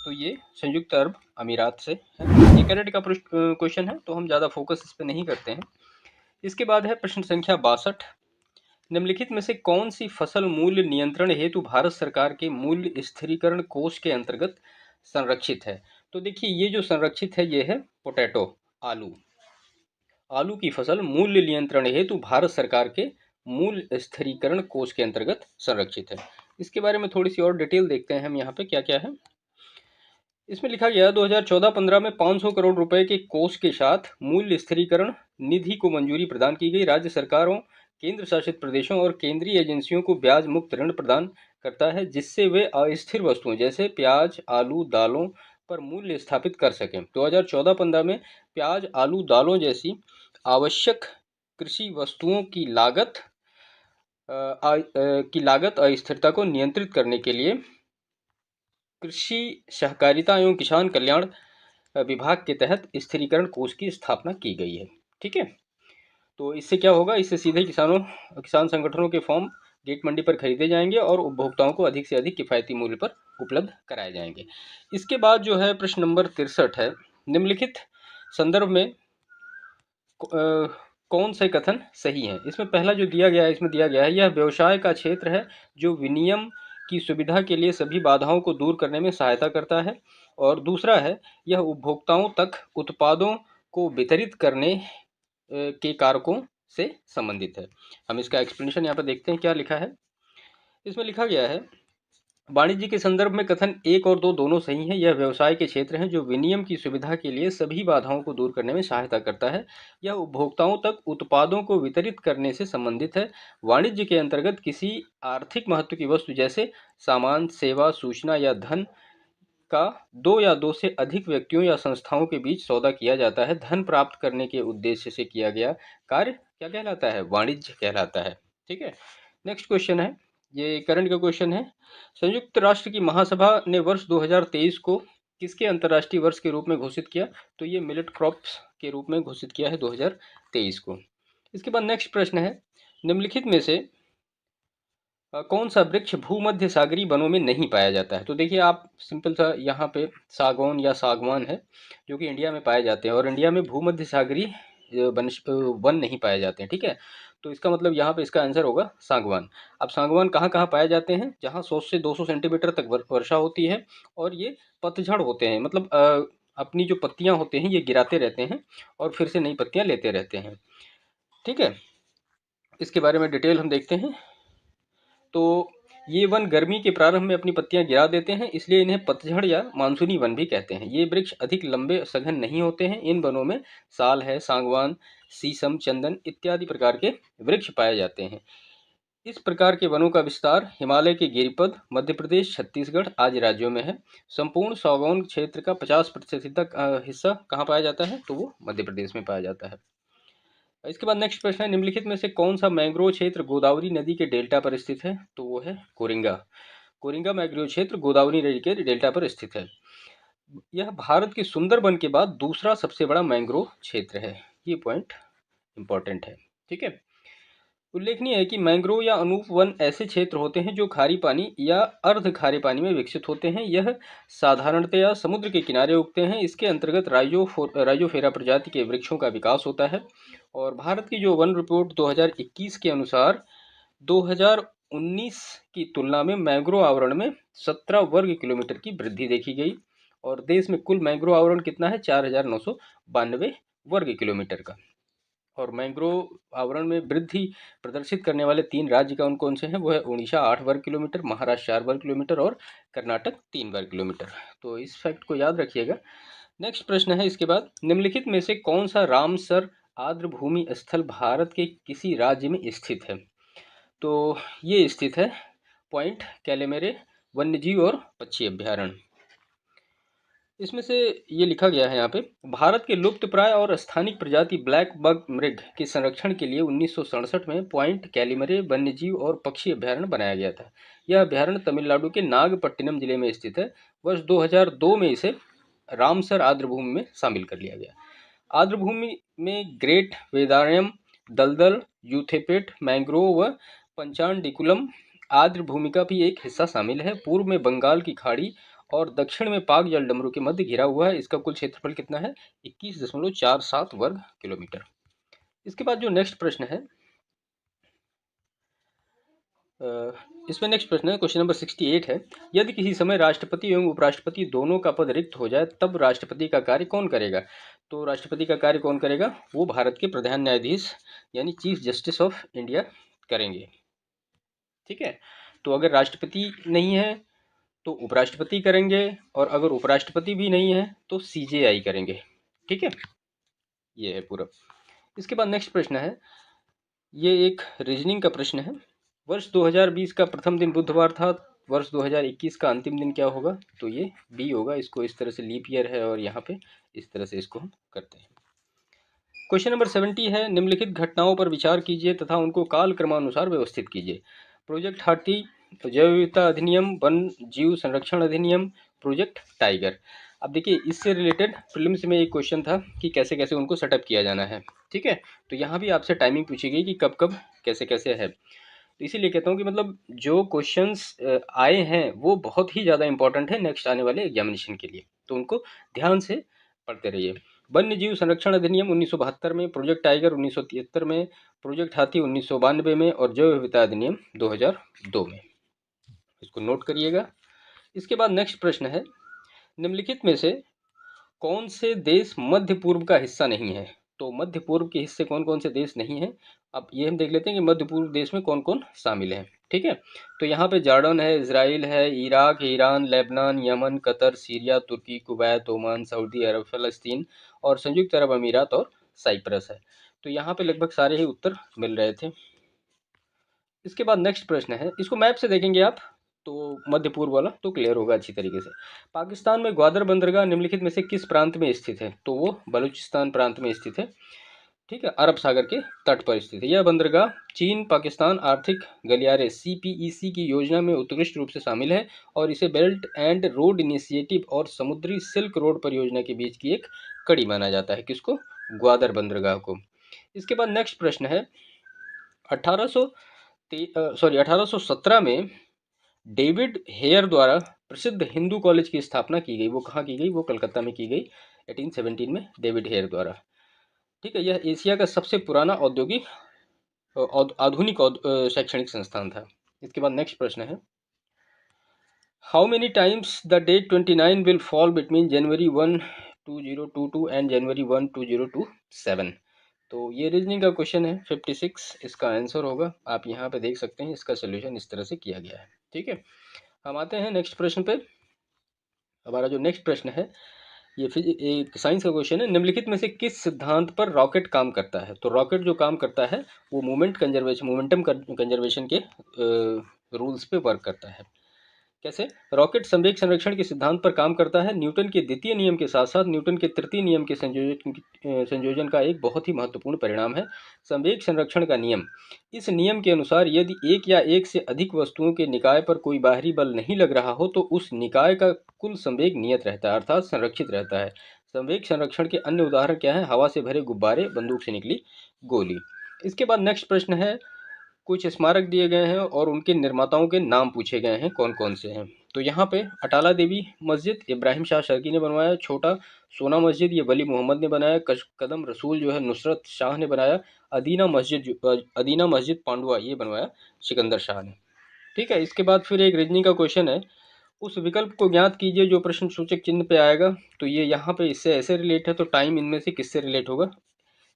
तो ये संयुक्त अरब अमीरात से है। ये करंट का क्वेश्चन है, तो हम ज़्यादा फोकस इस पर नहीं करते हैं। इसके बाद है प्रश्न संख्या 62, निम्नलिखित में से कौन सी फसल मूल्य नियंत्रण हेतु भारत सरकार के मूल्य स्थिरीकरण कोष के अंतर्गत संरक्षित है। तो देखिए ये जो संरक्षित है ये है पोटैटो, आलू की फसल मूल्य नियंत्रण हेतु भारत सरकार के मूल्य स्थिरीकरण कोष के अंतर्गत संरक्षित है। इसके बारे में थोड़ी सी और डिटेल देखते हैं हम यहाँ पे क्या क्या है। इसमें लिखा गया 2014-15 में 500 करोड़ रुपए के कोष के साथ मूल्य स्थिरीकरण निधि को मंजूरी प्रदान की गई। राज्य सरकारों केंद्र शासित प्रदेशों और केंद्रीय एजेंसियों को ब्याज मुक्त ऋण प्रदान करता है, जिससे वे अस्थिर वस्तुओं जैसे प्याज, आलू, दालों पर मूल्य स्थापित कर सकें। 2014-15 में प्याज, आलू, दालों जैसी आवश्यक कृषि वस्तुओं की लागत अस्थिरता को नियंत्रित करने के लिए कृषि सहकारिता एवं किसान कल्याण विभाग के तहत स्थिरीकरण कोष की स्थापना की गई है। ठीक है, तो इससे क्या होगा, इससे सीधे किसान संगठनों के फॉर्म गेट मंडी पर खरीदे जाएंगे और उपभोक्ताओं को अधिक से अधिक किफायती मूल्य पर उपलब्ध कराए जाएंगे। इसके बाद जो है प्रश्न नंबर 63 है, निम्नलिखित संदर्भ में कौन से कथन सही है। इसमें पहला जो दिया गया है, इसमें दिया गया है यह व्यवसाय का क्षेत्र है जो विनियम की सुविधा के लिए सभी बाधाओं को दूर करने में सहायता करता है। और दूसरा है यह उपभोक्ताओं तक उत्पादों को वितरित करने के कारकों से संबंधित है। हम इसका एक्सप्लेनेशन यहाँ पर देखते हैं क्या लिखा है। इसमें लिखा गया है, वाणिज्य के संदर्भ में कथन 1 और 2 दोनों सही हैं। यह व्यवसाय के क्षेत्र हैं जो विनियम की सुविधा के लिए सभी बाधाओं को दूर करने में सहायता करता है। यह उपभोक्ताओं तक उत्पादों को वितरित करने से संबंधित है। वाणिज्य के अंतर्गत किसी आर्थिक महत्व की वस्तु जैसे सामान, सेवा, सूचना या धन का 2 या 2 से अधिक व्यक्तियों या संस्थाओं के बीच सौदा किया जाता है। धन प्राप्त करने के उद्देश्य से किया गया कार्य क्या कहलाता है, वाणिज्य कहलाता है। ठीक है, नेक्स्ट क्वेश्चन है, ये करंट का क्वेश्चन है। संयुक्त राष्ट्र की महासभा ने वर्ष 2023 को किसके अंतर्राष्ट्रीय वर्ष के रूप में घोषित किया, तो ये मिलेट क्रॉप्स के रूप में घोषित किया है 2023 को। इसके बाद नेक्स्ट प्रश्न है, निम्नलिखित में से कौन सा वृक्ष भूमध्य सागरीय वनों में नहीं पाया जाता है। तो देखिए आप सिंपल सा यहाँ पे सागौन या सागवान है जो कि इंडिया में पाए जाते हैं और इंडिया में भूमध्य सागरीय वन नहीं पाए जाते हैं। ठीक है, तो इसका मतलब यहाँ पे इसका आंसर होगा सागवान। अब सागवान कहाँ कहाँ पाए जाते हैं, जहाँ 100 से 200 सेंटीमीटर तक वर्षा होती है और ये पतझड़ होते हैं, मतलब अपनी जो पत्तियाँ होते हैं ये गिराते रहते हैं और फिर से नई पत्तियाँ लेते रहते हैं। ठीक है, इसके बारे में डिटेल हम देखते हैं। तो ये वन गर्मी के प्रारंभ में अपनी पत्तियां गिरा देते हैं, इसलिए इन्हें पतझड़ या मानसूनी वन भी कहते हैं। ये वृक्ष अधिक लंबे सघन नहीं होते हैं। इन वनों में साल है, सागवान, शीशम, चंदन इत्यादि प्रकार के वृक्ष पाए जाते हैं। इस प्रकार के वनों का विस्तार हिमालय के गिरिपद, मध्य प्रदेश, छत्तीसगढ़ आदि राज्यों में है। संपूर्ण सागौन क्षेत्र का 50% तक हिस्सा कहाँ पाया जाता है, तो वो मध्य प्रदेश में पाया जाता है। इसके बाद नेक्स्ट प्रश्न है, निम्नलिखित में से कौन सा मैंग्रोव क्षेत्र गोदावरी नदी के डेल्टा पर स्थित है, तो वो है कोरिंगा। कोरिंगा मैंग्रोव क्षेत्र गोदावरी नदी के डेल्टा पर स्थित है। यह भारत के सुंदरबन के बाद दूसरा सबसे बड़ा मैंग्रोव क्षेत्र है। ये पॉइंट इंपॉर्टेंट है। ठीक है, उल्लेखनीय है कि मैंग्रोव या अनूप वन ऐसे क्षेत्र होते हैं जो खारी पानी या अर्ध खारे पानी में विकसित होते हैं। यह साधारणतया समुद्र के किनारे उगते हैं। इसके अंतर्गत राइजोफेरा प्रजाति के वृक्षों का विकास होता है। और भारत की जो वन रिपोर्ट 2021 के अनुसार 2019 की तुलना में मैंग्रोव आवरण में 17 वर्ग किलोमीटर की वृद्धि देखी गई और देश में कुल मैंग्रोव आवरण कितना है, 4,992 वर्ग किलोमीटर का। और मैंग्रोव आवरण में वृद्धि प्रदर्शित करने वाले 3 राज्य कौन कौन से हैं, वो है उड़ीसा 8 वर्ग किलोमीटर, महाराष्ट्र 4 वर्ग किलोमीटर और कर्नाटक 3 वर्ग किलोमीटर। तो इस फैक्ट को याद रखिएगा। नेक्स्ट प्रश्न है, इसके बाद निम्नलिखित में से कौन सा रामसर आर्द्रभूमि स्थल भारत के किसी राज्य में स्थित है, तो ये स्थित है पॉइंट कैलेमेरे वन्यजीव और पक्षी अभ्यारण्य। इसमें से ये लिखा गया है यहाँ पे, भारत के लुप्त प्राय और स्थानिक प्रजाति ब्लैक बग मृग के संरक्षण के लिए 1967 में पॉइंट कैलिमरे वन्यजीव और पक्षी अभ्यारण्य बनाया गया था। यह अभ्यारण्य तमिलनाडु के नागपट्टिनम जिले में स्थित है। वर्ष 2002 में इसे रामसर आर्द्रभूमि में शामिल कर लिया गया। आर्द्रभूमि में ग्रेट वेदारण्यम, दलदल, यूथेपेट, मैंग्रोव व पंचांडिकुलम आर्द्रभूमि का भी एक हिस्सा शामिल है। पूर्व में बंगाल की खाड़ी और दक्षिण में पाक जलडमरू के मध्य घिरा हुआ है। इसका कुल क्षेत्रफल कितना है, 21.47 वर्ग किलोमीटर। इसके बाद जो नेक्स्ट प्रश्न है, इसमें नेक्स्ट प्रश्न है क्वेश्चन नंबर 68 है, यदि किसी समय राष्ट्रपति एवं उपराष्ट्रपति दोनों का पद रिक्त हो जाए तब राष्ट्रपति का कार्य कौन करेगा। तो राष्ट्रपति का कार्य कौन करेगा, वो भारत के प्रधान न्यायाधीश यानी चीफ जस्टिस ऑफ इंडिया करेंगे। ठीक है, तो अगर राष्ट्रपति नहीं है तो उपराष्ट्रपति करेंगे और अगर उपराष्ट्रपति भी नहीं है तो सीजेआई करेंगे। ठीक है, ये है पूरा। इसके बाद नेक्स्ट प्रश्न है, ये एक रीजनिंग का प्रश्न है। वर्ष 2020 का प्रथम दिन बुधवार था, वर्ष 2021 का अंतिम दिन क्या होगा? तो ये बी होगा। इसको इस तरह से लीप ईयर है और यहाँ पे इस तरह से इसको हम करते हैं। क्वेश्चन नंबर 70 है, निम्नलिखित घटनाओं पर विचार कीजिए तथा उनको काल क्रमानुसार व्यवस्थित कीजिए। प्रोजेक्ट हाथी, जैव विविधता अधिनियम, वन जीव संरक्षण अधिनियम, प्रोजेक्ट टाइगर। अब देखिए, इससे रिलेटेड प्रीलिम्स में एक क्वेश्चन था कि कैसे कैसे उनको सेटअप किया जाना है। ठीक है, तो यहाँ भी आपसे टाइमिंग पूछी गई कि कब कब कैसे कैसे है। तो इसीलिए कहता हूँ कि मतलब जो क्वेश्चंस आए हैं वो बहुत ही ज़्यादा इंपॉर्टेंट है नेक्स्ट आने वाले एग्जामिनेशन के लिए, तो उनको ध्यान से पढ़ते रहिए। वन्य जीव संरक्षण अधिनियम 1972 में, प्रोजेक्ट टाइगर 1973 में, प्रोजेक्ट हाथी 1992 में और जैव विविधता अधिनियम 2002 में। इसको नोट करिएगा। इसके बाद नेक्स्ट प्रश्न है, निम्नलिखित में से कौन से देश मध्य पूर्व का हिस्सा नहीं है? तो मध्य पूर्व के हिस्से कौन कौन से देश नहीं हैं? अब ये हम देख लेते हैं कि मध्य पूर्व देश में कौन कौन शामिल है। ठीक है, तो यहाँ पे जॉर्डन है, इजराइल है, Iraq, Iran, Lebanon, Yemen, Qatar, Syria, तुर्की, कुवैत, ओमान, सऊदी अरब, फलस्तीन और संयुक्त अरब अमीरात और साइप्रस है। तो यहाँ पे लगभग सारे ही उत्तर मिल रहे थे। इसके बाद नेक्स्ट प्रश्न है, इसको मैप से देखेंगे आप तो मध्य पूर्व वाला तो क्लियर होगा अच्छी तरीके से। पाकिस्तान में ग्वादर बंदरगाह निम्नलिखित में से किस प्रांत में स्थित है? तो वो बलूचिस्तान प्रांत में स्थित है। ठीक है, अरब सागर के तट पर स्थित है। यह बंदरगाह चीन पाकिस्तान आर्थिक गलियारे सीपीईसी की योजना में उत्कृष्ट रूप से शामिल है और इसे बेल्ट एंड रोड इनिशिएटिव और समुद्री सिल्क रोड परियोजना के बीच की एक कड़ी माना जाता है। किसको? ग्वादर बंदरगाह को। इसके बाद नेक्स्ट प्रश्न है, 1817 में डेविड हेयर द्वारा प्रसिद्ध हिंदू कॉलेज की स्थापना की गई। वो कहाँ की गई? वो कलकत्ता में की गई 1817 में डेविड हेयर द्वारा। ठीक है, यह एशिया का सबसे पुराना औद्योगिक आधुनिक शैक्षणिक संस्थान था। इसके बाद नेक्स्ट प्रश्न है, how many times the date 29 will fall between January 1 2022 and January 1 2027? तो ये रीजनिंग का क्वेश्चन है 56, इसका आंसर होगा। आप यहाँ पे देख सकते हैं, इसका सोल्यूशन इस तरह से किया गया है। ठीक है, हम आते हैं नेक्स्ट प्रश्न पे। हमारा जो नेक्स्ट प्रश्न है ये एक साइंस का क्वेश्चन है, निम्नलिखित में से किस सिद्धांत पर रॉकेट काम करता है? तो रॉकेट जो काम करता है वो मोमेंटम कंजर्वेशन के रूल्स पे वर्क करता है। कैसे? रॉकेट संवेग संरक्षण के सिद्धांत पर काम करता है। न्यूटन के द्वितीय नियम के साथ साथ न्यूटन के तृतीय नियम के संयोजन का एक बहुत ही महत्वपूर्ण परिणाम है संवेग संरक्षण का नियम। इस नियम के अनुसार यदि एक या एक से अधिक वस्तुओं के निकाय पर कोई बाहरी बल नहीं लग रहा हो तो उस निकाय का कुल संवेग नियत रहता है, अर्थात संरक्षित रहता है। संवेग संरक्षण के अन्य उदाहरण क्या है? हवा से भरे गुब्बारे, बंदूक से निकली गोली। इसके बाद नेक्स्ट प्रश्न है, कुछ स्मारक दिए गए हैं और उनके निर्माताओं के नाम पूछे गए हैं, कौन कौन से हैं। तो यहाँ पे अटाला देवी मस्जिद इब्राहिम शाह शर्की ने बनवाया, छोटा सोना मस्जिद ये वली मोहम्मद ने बनाया, कदम रसूल जो है नुसरत शाह ने बनाया, अदीना मस्जिद पांडुआ ये बनवाया सिकंदर शाह ने। ठीक है, इसके बाद फिर एक रीजनिंग का क्वेश्चन है, उस विकल्प को ज्ञात कीजिए जो प्रश्न सूचक चिन्ह पे आएगा। तो ये यहाँ पे इससे ऐसे रिलेट है, तो टाइम इनमें से किससे रिलेट होगा?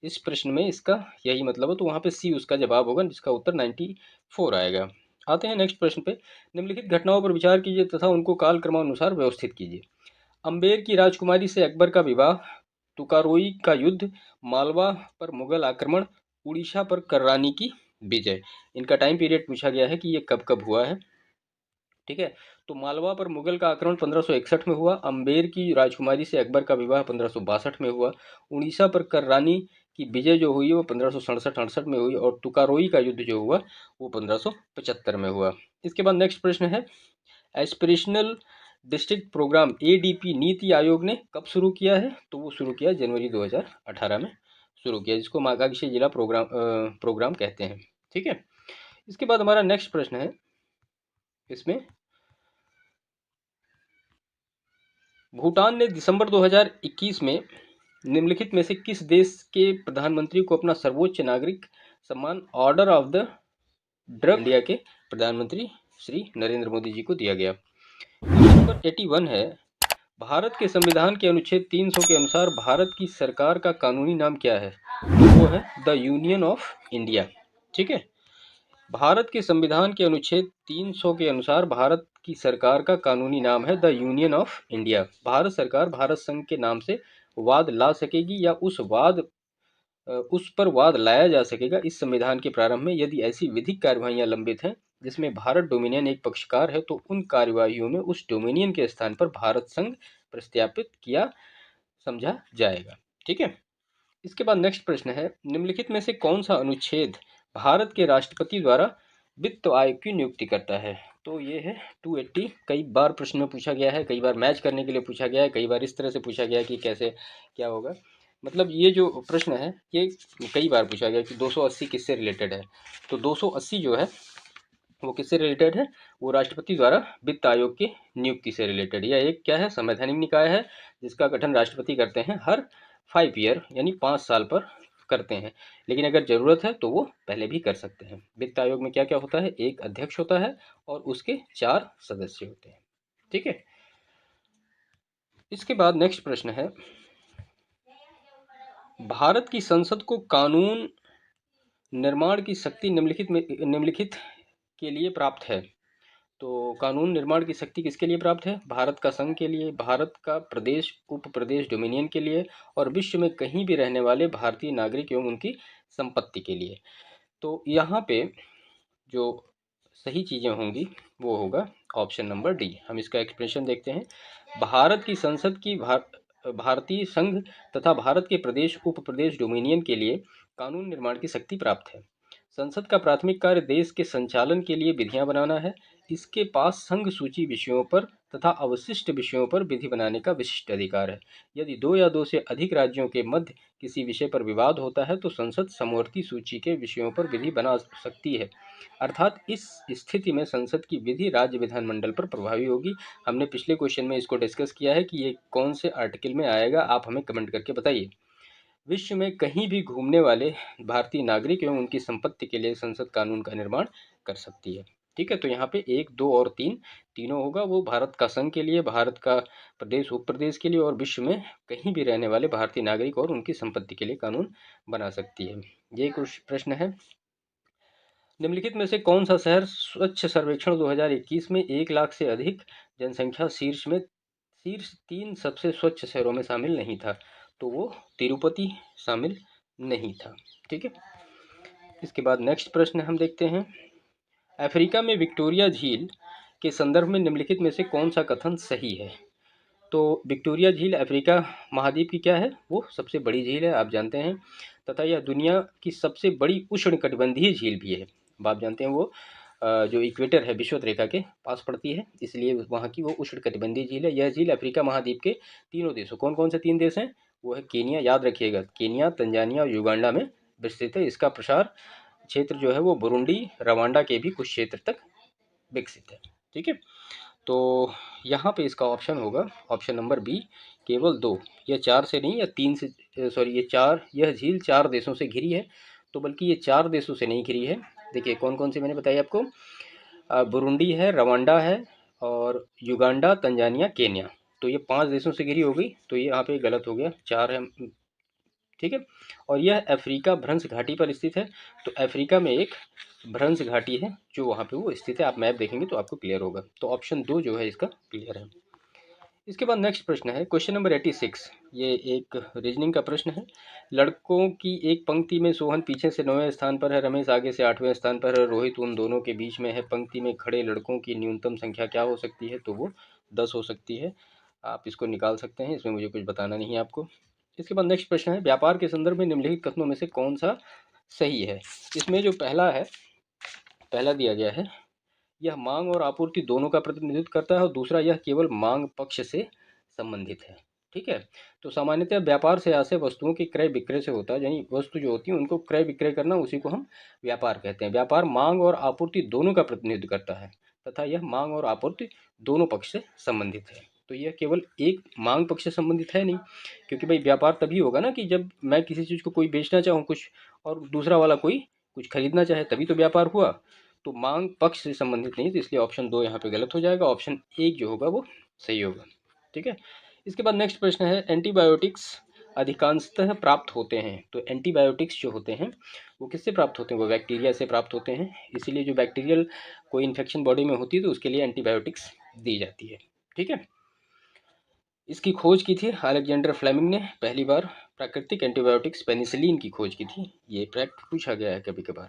इस प्रश्न में इसका यही मतलब है, तो वहाँ पे सी उसका जवाब होगा जिसका उत्तर 94 आएगा। आते हैं नेक्स्ट प्रश्न पे, निम्नलिखित घटनाओं पर विचार कीजिए तथा उनको काल क्रमानुसार व्यवस्थित कीजिए। अम्बेर की राजकुमारी से अकबर का विवाह, तुकारोई का युद्ध, मालवा पर मुगल आक्रमण, उड़ीसा पर कर्रानी की विजय। इनका टाइम पीरियड पूछा गया है कि ये कब कब हुआ है। ठीक है, तो मालवा पर मुगल का आक्रमण 1561 में हुआ, अम्बेर की राजकुमारी से अकबर का विवाह 1562 में हुआ, उड़ीसा पर कर्रानी की विजय जो हुई वो 1567-68 में हुई और तुकारोई का युद्ध जो हुआ वो 1575 में हुआ। इसके बाद नेक्स्ट प्रश्न है, aspirational district programme ADP NITI Aayog ने कब शुरू किया है? तो वो शुरू किया जनवरी 2018 में शुरू किया, जिसको माकांक्षी जिला प्रोग्राम कहते हैं। ठीक है, इसके बाद हमारा नेक्स्ट प्रश्न है, इसमें भूटान ने दिसंबर 2021 में निम्नलिखित में से किस देश के प्रधानमंत्री को अपना सर्वोच्च नागरिक सम्मान order of the drug India के प्रधानमंत्री श्री नरेंद्र मोदी जी को दिया गया? नंबर 81 है, भारत के संविधान के अनुच्छेद 300 के अनुसार भारत की सरकार का कानूनी नाम क्या है? तो वो है द यूनियन ऑफ इंडिया। ठीक है, भारत के संविधान के अनुच्छेद 300 के अनुसार भारत की सरकार का कानूनी नाम है the union of India. Bharat सरकार भारत संघ के नाम से वाद ला सकेगी या उस वाद उस पर वाद लाया जा सकेगा इस संविधान के प्रारंभ में यदि ऐसी विधिक कार्यवाहियां लंबित हैं जिसमें भारत डोमिनियन एक पक्षकार है तो उन कार्यवाहियों में उस डोमिनियन के स्थान पर भारत संघ प्रस्तापित किया समझा जाएगा। ठीक है। इसके बाद नेक्स्ट प्रश्न है, निम्नलिखित में से कौन सा अनुच्छेद भारत के राष्ट्रपति द्वारा वित्त आयोग की नियुक्ति करता है? तो ये है 280। कई बार प्रश्न में पूछा गया है, कई बार मैच करने के लिए पूछा गया है, कई बार इस तरह से पूछा गया है कि कैसे क्या होगा। मतलब ये जो प्रश्न है ये कई बार पूछा गया कि 280 किससे रिलेटेड है। तो 280 जो है वो किससे रिलेटेड है? वो राष्ट्रपति द्वारा वित्त आयोग की नियुक्ति से रिलेटेड। यह एक क्या है? संवैधानिक निकाय है जिसका गठन राष्ट्रपति करते हैं हर 5 ईयर यानी 5 साल पर करते हैं, लेकिन अगर जरूरत है तो वो पहले भी कर सकते हैं। वित्त आयोग में क्या क्या होता है? एक अध्यक्ष होता है और उसके 4 सदस्य होते हैं। ठीक है। इसके बाद नेक्स्ट प्रश्न है, भारत की संसद को कानून निर्माण की शक्ति निम्नलिखित के लिए प्राप्त है। तो कानून निर्माण की शक्ति किसके लिए प्राप्त है? भारत का संघ के लिए, भारत का प्रदेश उप प्रदेश डोमिनियन के लिए और विश्व में कहीं भी रहने वाले भारतीय नागरिक एवं उनकी संपत्ति के लिए। तो यहाँ पे जो सही चीज़ें होंगी वो होगा ऑप्शन नंबर डी। हम इसका एक्सप्रेशन देखते हैं। भारत की संसद की भारतीय संघ तथा भारत के प्रदेश उप प्रदेश डोमिनियन के लिए कानून निर्माण की शक्ति प्राप्त है। संसद का प्राथमिक कार्य देश के संचालन के लिए विधियां बनाना है। इसके पास संघ सूची विषयों पर तथा अवशिष्ट विषयों पर विधि बनाने का विशिष्ट अधिकार है। यदि 2 या 2 से अधिक राज्यों के मध्य किसी विषय पर विवाद होता है तो संसद समवर्ती सूची के विषयों पर विधि बना सकती है। अर्थात इस स्थिति में संसद की विधि राज्य विधानमंडल पर प्रभावी होगी। हमने पिछले क्वेश्चन में इसको डिस्कस किया है कि ये कौन से आर्टिकल में आएगा, आप हमें कमेंट करके बताइए। विश्व में कहीं भी घूमने वाले भारतीय नागरिक एवं उनकी संपत्ति के लिए संसद कानून का निर्माण कर सकती है। ठीक है। तो यहाँ पे 1, 2 और 3 तीनों होगा। वो भारत का संघ के लिए, भारत का प्रदेश उप प्रदेश के लिए और विश्व में कहीं भी रहने वाले भारतीय नागरिक और उनकी संपत्ति के लिए कानून बना सकती है। ये कुछ प्रश्न है। निम्नलिखित में से कौन सा शहर स्वच्छ सर्वेक्षण 2021 में 1 लाख से अधिक जनसंख्या शीर्ष 3 सबसे स्वच्छ शहरों में शामिल नहीं था? तो वो तिरुपति शामिल नहीं था। ठीक है। इसके बाद नेक्स्ट प्रश्न हम देखते हैं, अफ्रीका में विक्टोरिया झील के संदर्भ में निम्नलिखित में से कौन सा कथन सही है? तो विक्टोरिया झील अफ्रीका महाद्वीप की क्या है? वो सबसे बड़ी झील है, आप जानते हैं, तथा यह दुनिया की सबसे बड़ी उष्णकटिबंधीय झील भी है। आप जानते हैं वो जो इक्वेटर है विषुवत रेखा के पास पड़ती है, इसलिए वहाँ की वो उष्णकटिबंधीय झील है। यह झील अफ्रीका महाद्वीप के तीनों देशों, कौन कौन से 3 देश हैं? वो है केनिया, याद रखिएगा, केनिया, तंजानिया और युगांडा में विस्तृत है। इसका प्रसार क्षेत्र जो है वो बुरुंडी, रवांडा के भी कुछ क्षेत्र तक विकसित है। ठीक है। तो यहाँ पे इसका ऑप्शन होगा ऑप्शन नंबर बी, केवल 2। यह 4 से नहीं या 3 से, सॉरी, यह झील 4 देशों से घिरी है। तो बल्कि ये 4 देशों से नहीं घिरी है। देखिए कौन कौन से मैंने बताया आपको, बुरुंडी है, रवांडा है और युगांडा, तंजानिया, केन्या। तो ये 5 देशों से घिरी हो गई, तो ये यहाँ पे गलत हो गया, 4 है। ठीक है। और यह अफ्रीका भ्रंश घाटी पर स्थित है। तो अफ्रीका में एक भ्रंश घाटी है जो वहाँ पे वो स्थित है। आप मैप देखेंगे तो आपको क्लियर होगा। तो ऑप्शन 2 जो है इसका क्लियर है। इसके बाद नेक्स्ट प्रश्न है क्वेश्चन नंबर 86। ये एक रीजनिंग का प्रश्न है। लड़कों की एक पंक्ति में सोहन पीछे से 9वें स्थान पर है, रमेश आगे से 8वें स्थान पर है, रोहित उन दोनों के बीच में है। पंक्ति में खड़े लड़कों की न्यूनतम संख्या क्या हो सकती है? तो वो 10 हो सकती है। आप इसको निकाल सकते हैं, इसमें मुझे कुछ बताना नहीं है आपको। इसके बाद नेक्स्ट प्रश्न है, व्यापार के संदर्भ में निम्नलिखित कथनों में से कौन सा सही है? इसमें जो पहला दिया गया है, यह मांग और आपूर्ति दोनों का प्रतिनिधित्व करता है और दूसरा यह केवल मांग पक्ष से संबंधित है। ठीक है। तो सामान्यतः व्यापार से आशय वस्तुओं के क्रय विक्रय से होता है, यानी वस्तु जो होती है उनको क्रय विक्रय करना, उसी को हम व्यापार कहते हैं। व्यापार मांग और आपूर्ति दोनों का प्रतिनिधित्व करता है तथा यह मांग और आपूर्ति दोनों पक्ष से संबंधित है। तो यह केवल एक मांग पक्ष से संबंधित है नहीं, क्योंकि भाई व्यापार तभी होगा ना कि जब मैं किसी चीज़ को कोई बेचना चाहूँ कुछ और दूसरा वाला कोई कुछ खरीदना चाहे, तभी तो व्यापार हुआ। तो मांग पक्ष से संबंधित नहीं, तो इसलिए ऑप्शन 2 यहाँ पे गलत हो जाएगा। ऑप्शन 1 जो होगा वो सही होगा। ठीक है। इसके बाद नेक्स्ट प्रश्न है, एंटीबायोटिक्स अधिकांशतः प्राप्त होते हैं। तो एंटीबायोटिक्स जो होते हैं वो किससे प्राप्त होते हैं? वो बैक्टीरिया से प्राप्त होते हैं। इसीलिए जो बैक्टीरियल कोई इन्फेक्शन बॉडी में होती है तो उसके लिए एंटीबायोटिक्स दी जाती है। ठीक है। इसकी खोज की थी अलेक्जेंडर फ्लेमिंग ने पहली बार प्राकृतिक एंटीबायोटिक्स पेनिसिलिन की खोज की थी? ये पूछा गया है कभी कभार।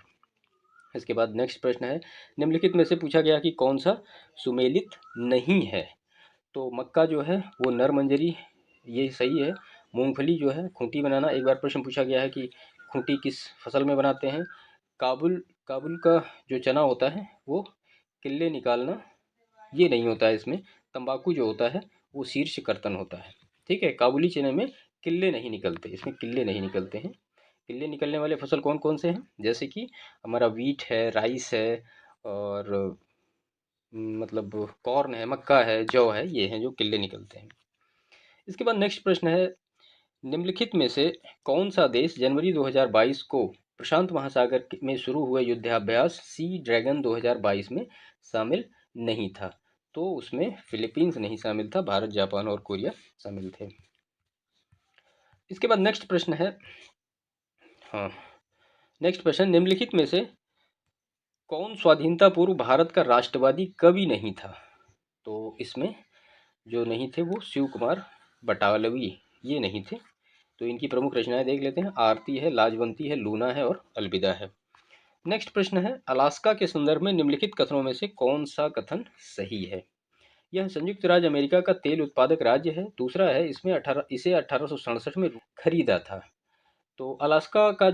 इसके बाद नेक्स्ट प्रश्न है, निम्नलिखित में से पूछा गया कि कौन सा सुमेलित नहीं है? तो मक्का जो है वो नर मंजरी, ये सही है। मूंगफली जो है खूंटी बनाना, एक बार प्रश्न पूछा गया है कि खूंटी किस फसल में बनाते हैं? काबुल काबुल का जो चना होता है वो किल्ले निकालना, ये नहीं होता है इसमें। तंबाकू जो होता है वो शीर्ष कर्तन होता है। ठीक है, काबुली चने में किल्ले नहीं निकलते, इसमें किल्ले नहीं निकलते हैं। किल्ले निकलने वाले फसल कौन कौन से हैं? जैसे कि हमारा वीट है, राइस है, और मतलब कॉर्न है, मक्का है, जौ है, ये हैं जो किल्ले निकलते हैं। इसके बाद नेक्स्ट प्रश्न है, निम्नलिखित में से कौन सा देश जनवरी 2022 को प्रशांत महासागर में शुरू हुए युद्धाभ्यास सी ड्रैगन 2022 में शामिल नहीं था? तो उसमें फिलीपींस नहीं शामिल था, भारत, जापान और कोरिया शामिल थे। इसके बाद नेक्स्ट प्रश्न है, हाँ, नेक्स्ट प्रश्न, निम्नलिखित में से कौन स्वाधीनता पूर्व भारत का राष्ट्रवादी कवि नहीं था? तो इसमें जो नहीं थे वो शिव कुमार बटालवी, ये नहीं थे। तो इनकी प्रमुख रचनाएं देख लेते हैं। आरती है, लाजवंती है, लूना है और अलविदा है। नेक्स्ट प्रश्न है, अलास्का के संदर्भ में निम्नलिखित कथनों में से कौन सा कथन सही है? यह संयुक्त राज्य अमेरिका का तेल उत्पादक राज्य है। दूसरा है, इसे 1867 में खरीदा था। तो अलास्का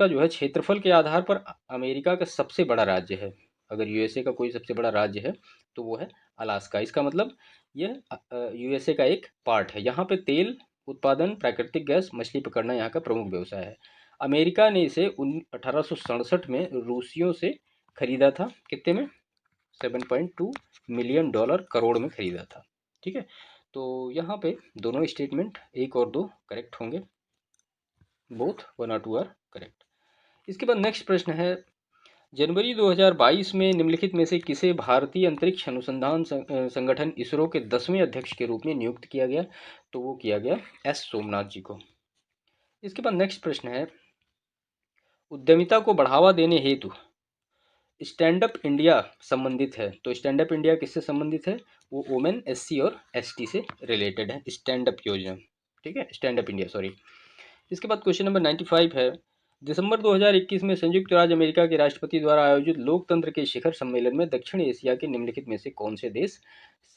जो है क्षेत्रफल के आधार पर अमेरिका का सबसे बड़ा राज्य है। अगर यूएसए का कोई सबसे बड़ा राज्य है तो वो है अलास्का। इसका मतलब यह यूएसए का एक पार्ट है। यहाँ पे तेल उत्पादन, प्राकृतिक गैस, मछली पकड़ना यहाँ का प्रमुख व्यवसाय है। अमेरिका ने इसे 1867 में रूसियों से खरीदा था। कितने में? $7.2 मिलियन, करोड़ में खरीदा था। ठीक है, तो यहाँ पे दोनों स्टेटमेंट 1 और 2 करेक्ट होंगे। बोथ 1 और 2 आर करेक्ट। इसके बाद नेक्स्ट प्रश्न है, जनवरी 2022 में निम्नलिखित में से किसे भारतीय अंतरिक्ष अनुसंधान संगठन इसरो के 10वें अध्यक्ष के रूप में नियुक्त किया गया? तो वो किया गया एस सोमनाथ जी को। इसके बाद नेक्स्ट प्रश्न है, उद्यमिता को बढ़ावा देने हेतु स्टैंड अप इंडिया संबंधित है। तो स्टैंड अप इंडिया किससे संबंधित है? वो वोमेन, एससी और एसटी से रिलेटेड है स्टैंड अप योजना। ठीक है, स्टैंड अप इंडिया, सॉरी। इसके बाद क्वेश्चन नंबर 95 है, दिसंबर 2021 में संयुक्त राज्य अमेरिका के राष्ट्रपति द्वारा आयोजित लोकतंत्र के शिखर सम्मेलन में दक्षिण एशिया के निम्नलिखित में से कौन से देश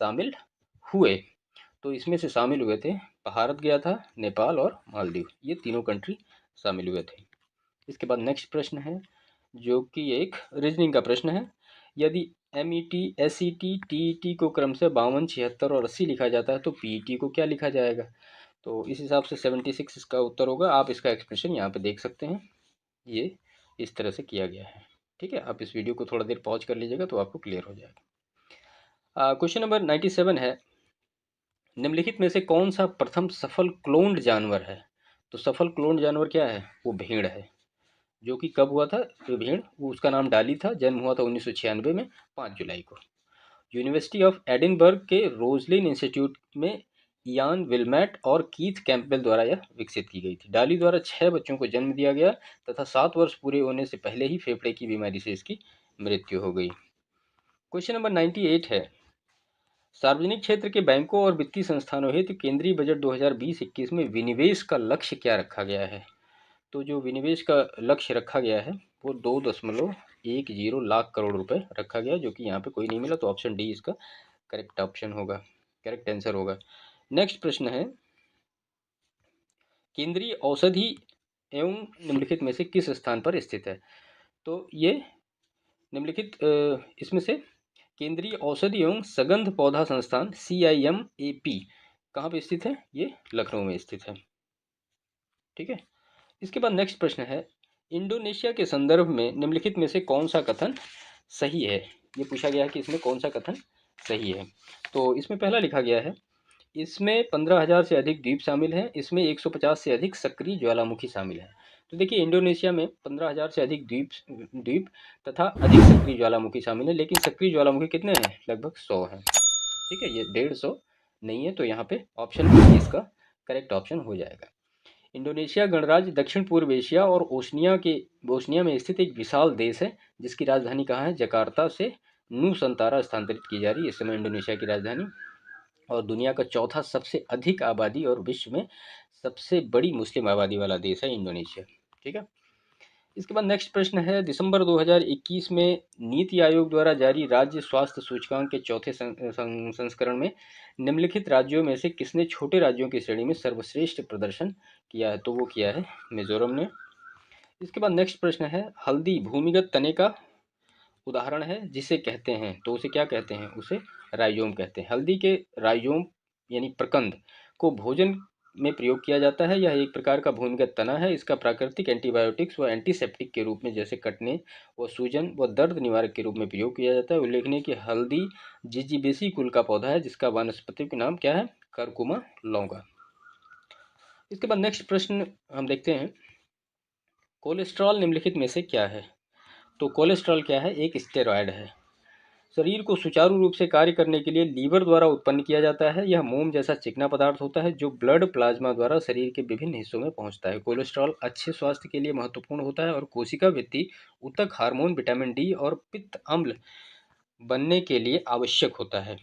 शामिल हुए? तो इसमें से शामिल हुए थे, भारत गया था, नेपाल और मालदीव, ये तीनों कंट्री शामिल हुए थे। इसके बाद नेक्स्ट प्रश्न है, जो कि एक रीजनिंग का प्रश्न है, यदि MET, SET, TET को क्रमशः 52, 76 और 80 लिखा जाता है तो PET को क्या लिखा जाएगा? तो इस हिसाब से 76 इसका उत्तर होगा। आप इसका एक्सप्रेशन यहाँ पे देख सकते हैं, ये इस तरह से किया गया है। ठीक है, आप इस वीडियो को थोड़ा देर पॉज कर लीजिएगा तो आपको क्लियर हो जाएगा। क्वेश्चन नंबर 97 है, निम्नलिखित में से कौन सा प्रथम सफल क्लोन्ड जानवर है? तो सफल क्लोन्ड जानवर क्या है? वो भेड़ है, जो कि कब हुआ था? तो भेड़, वो उसका नाम डाली था, जन्म हुआ था 1996 में 5 जुलाई को। यूनिवर्सिटी ऑफ एडिनबर्ग के रोजलिन इंस्टीट्यूट में इयान विल्मेट और कीथ कैंपबेल द्वारा यह विकसित की गई थी। डाली द्वारा 6 बच्चों को जन्म दिया गया तथा 7 वर्ष पूरे होने से पहले ही फेफड़े की बीमारी से इसकी मृत्यु हो गई। क्वेश्चन नंबर 98 है, सार्वजनिक क्षेत्र के बैंकों और वित्तीय संस्थानों हेतु केंद्रीय बजट 2020-21 में विनिवेश का लक्ष्य क्या रखा गया है? तो जो विनिवेश का लक्ष्य रखा गया है वो 2.10 लाख करोड़ रुपए रखा गया, जो कि यहाँ पे कोई नहीं मिला, तो ऑप्शन डी इसका करेक्ट ऑप्शन होगा, करेक्ट आंसर होगा। नेक्स्ट प्रश्न है, केंद्रीय औषधि एवं निम्नलिखित में से किस स्थान पर स्थित है? तो ये निम्नलिखित इसमें से केंद्रीय औषधि एवं सगंध पौधा संस्थान CIMAP कहाँ पे स्थित है? ये लखनऊ में स्थित है। ठीक है, इसके बाद नेक्स्ट प्रश्न है, इंडोनेशिया के संदर्भ में निम्नलिखित में से कौन सा कथन सही है? ये पूछा गया है कि इसमें कौन सा कथन सही है। तो इसमें पहला लिखा गया है, इसमें 15,000 से अधिक द्वीप शामिल हैं, इसमें 150 से अधिक सक्रिय ज्वालामुखी शामिल हैं। तो देखिए, इंडोनेशिया में 15,000 से अधिक द्वीप तथा अधिक सक्रिय ज्वालामुखी शामिल है, लेकिन सक्रिय ज्वालामुखी कितने हैं? लगभग 100 हैं। ठीक है, ये 150 नहीं है, तो यहाँ पे ऑप्शन बी इसका करेक्ट ऑप्शन हो जाएगा। इंडोनेशिया गणराज्य दक्षिण पूर्व एशिया और ओशनिया में स्थित एक विशाल देश है, जिसकी राजधानी कहाँ है? जकार्ता से नूसंतारा स्थानांतरित की जा रही है इस समय इंडोनेशिया की राजधानी, और दुनिया का चौथा सबसे अधिक आबादी और विश्व में सबसे बड़ी मुस्लिम आबादी वाला देश है इंडोनेशिया। ठीक है। इसके बाद नेक्स्ट प्रश्न है, दिसंबर 2021 में नीति आयोग द्वारा जारी राज्य स्वास्थ्य सूचकांक के चौथे संस्करण में निम्नलिखित राज्यों में से किसने छोटे राज्यों की श्रेणी में सर्वश्रेष्ठ प्रदर्शन किया है? तो वो किया है मिजोरम ने। इसके बाद नेक्स्ट प्रश्न है, हल्दी भूमिगत तने का उदाहरण है जिसे कहते हैं, तो उसे क्या कहते हैं? उसे राइजोम कहते हैं। हल्दी के राइजोम यानी प्रकंद को भोजन में प्रयोग किया जाता है। यह एक प्रकार का भूमिगत तना है। इसका प्राकृतिक एंटीबायोटिक्स व एंटीसेप्टिक के रूप में जैसे कटने व सूजन व दर्द निवारक के रूप में प्रयोग किया जाता है। उल्लेखनीय कि हल्दी जिजीबेसी कुल का पौधा है जिसका वानस्पतिक नाम क्या है? करकुमा लौंगा। इसके बाद नेक्स्ट प्रश्न हम देखते हैं, कोलेस्ट्रॉल निम्नलिखित में से क्या है? तो कोलेस्ट्रॉल क्या है? एक स्टेरॉयड है। शरीर को सुचारू रूप से कार्य करने के लिए लीवर द्वारा उत्पन्न किया जाता है। यह मोम जैसा चिकना पदार्थ होता है जो ब्लड प्लाज्मा द्वारा शरीर के विभिन्न हिस्सों में पहुंचता है। कोलेस्ट्रॉल अच्छे स्वास्थ्य के लिए महत्वपूर्ण होता है और कोशिका वृद्धि, ऊतक हार्मोन, विटामिन डी और पित्त अम्ल बनने के लिए आवश्यक होता है।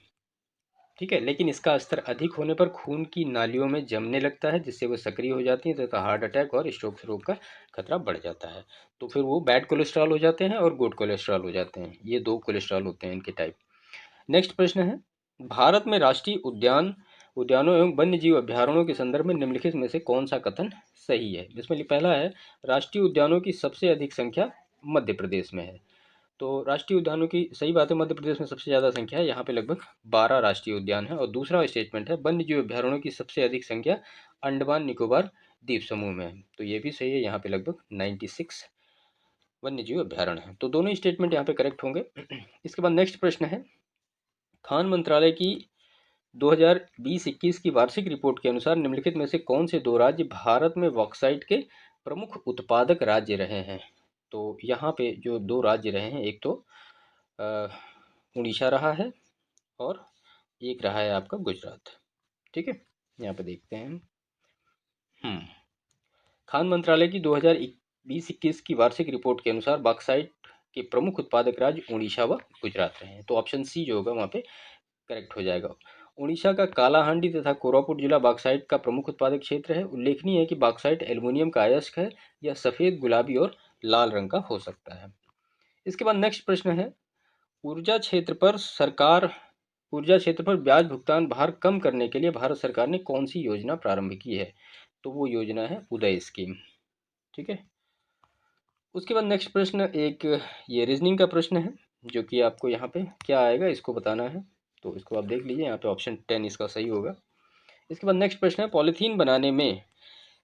ठीक है, लेकिन इसका स्तर अधिक होने पर खून की नालियों में जमने लगता है जिससे वो सक्रिय हो जाती हैं तथा हार्ट अटैक और स्ट्रोक रोग का खतरा बढ़ जाता है। तो फिर वो बैड कोलेस्ट्रॉल हो जाते हैं और गुड कोलेस्ट्रॉल हो जाते हैं। ये दो कोलेस्ट्रॉल होते हैं इनके टाइप। नेक्स्ट प्रश्न है, भारत में राष्ट्रीय उद्यानों एवं वन्य जीव अभ्यारण्यों के संदर्भ में निम्नलिखित में से कौन सा कथन सही है? जिसमें पहला है, राष्ट्रीय उद्यानों की सबसे अधिक संख्या मध्य प्रदेश में है। तो राष्ट्रीय उद्यानों की सही बात है, मध्य प्रदेश में सबसे ज़्यादा संख्या है, यहाँ पे लगभग 12 राष्ट्रीय उद्यान है। और दूसरा स्टेटमेंट है, वन्य जीव अभ्यारण्यों की सबसे अधिक संख्या अंडमान निकोबार द्वीप समूह में है। तो ये भी सही है, यहाँ पे लगभग 96 वन्य जीव अभ्यारण्य है। तो दोनों स्टेटमेंट यहाँ पे करेक्ट होंगे। इसके बाद नेक्स्ट प्रश्न है, खान मंत्रालय की 2020-21 की वार्षिक रिपोर्ट के अनुसार निम्नलिखित में से कौन से दो राज्य भारत में बॉक्साइट के प्रमुख उत्पादक राज्य रहे हैं? तो यहाँ पे जो दो राज्य रहे हैं, एक तो उड़ीसा रहा है और एक रहा है आपका गुजरात। ठीक है, यहाँ पे देखते हैं। खान मंत्रालय की 2020-21 की वार्षिक रिपोर्ट के अनुसार बॉक्साइट के प्रमुख उत्पादक राज्य उड़ीसा व गुजरात रहे हैं। तो ऑप्शन सी जो होगा वहाँ पे करेक्ट हो जाएगा। उड़ीसा का कालाहांडी तथा कोरापुट जिला बॉक्साइट का प्रमुख उत्पादक क्षेत्र है। उल्लेखनीय है कि बॉक्साइट एल्युमिनियम का अयस्क है। यह सफ़ेद, गुलाबी और लाल रंग का हो सकता है। इसके बाद नेक्स्ट प्रश्न है, ऊर्जा क्षेत्र पर ब्याज भुगतान भार कम करने के लिए भारत सरकार ने कौन सी योजना प्रारंभ की है? तो वो योजना है उदय स्कीम। ठीक है। उसके बाद नेक्स्ट प्रश्न एक ये रीजनिंग का प्रश्न है जो कि आपको यहाँ पे क्या आएगा इसको बताना है। तो इसको आप देख लीजिए, यहाँ पे ऑप्शन 10 इसका सही होगा। इसके बाद नेक्स्ट प्रश्न है, पॉलीथीन बनाने में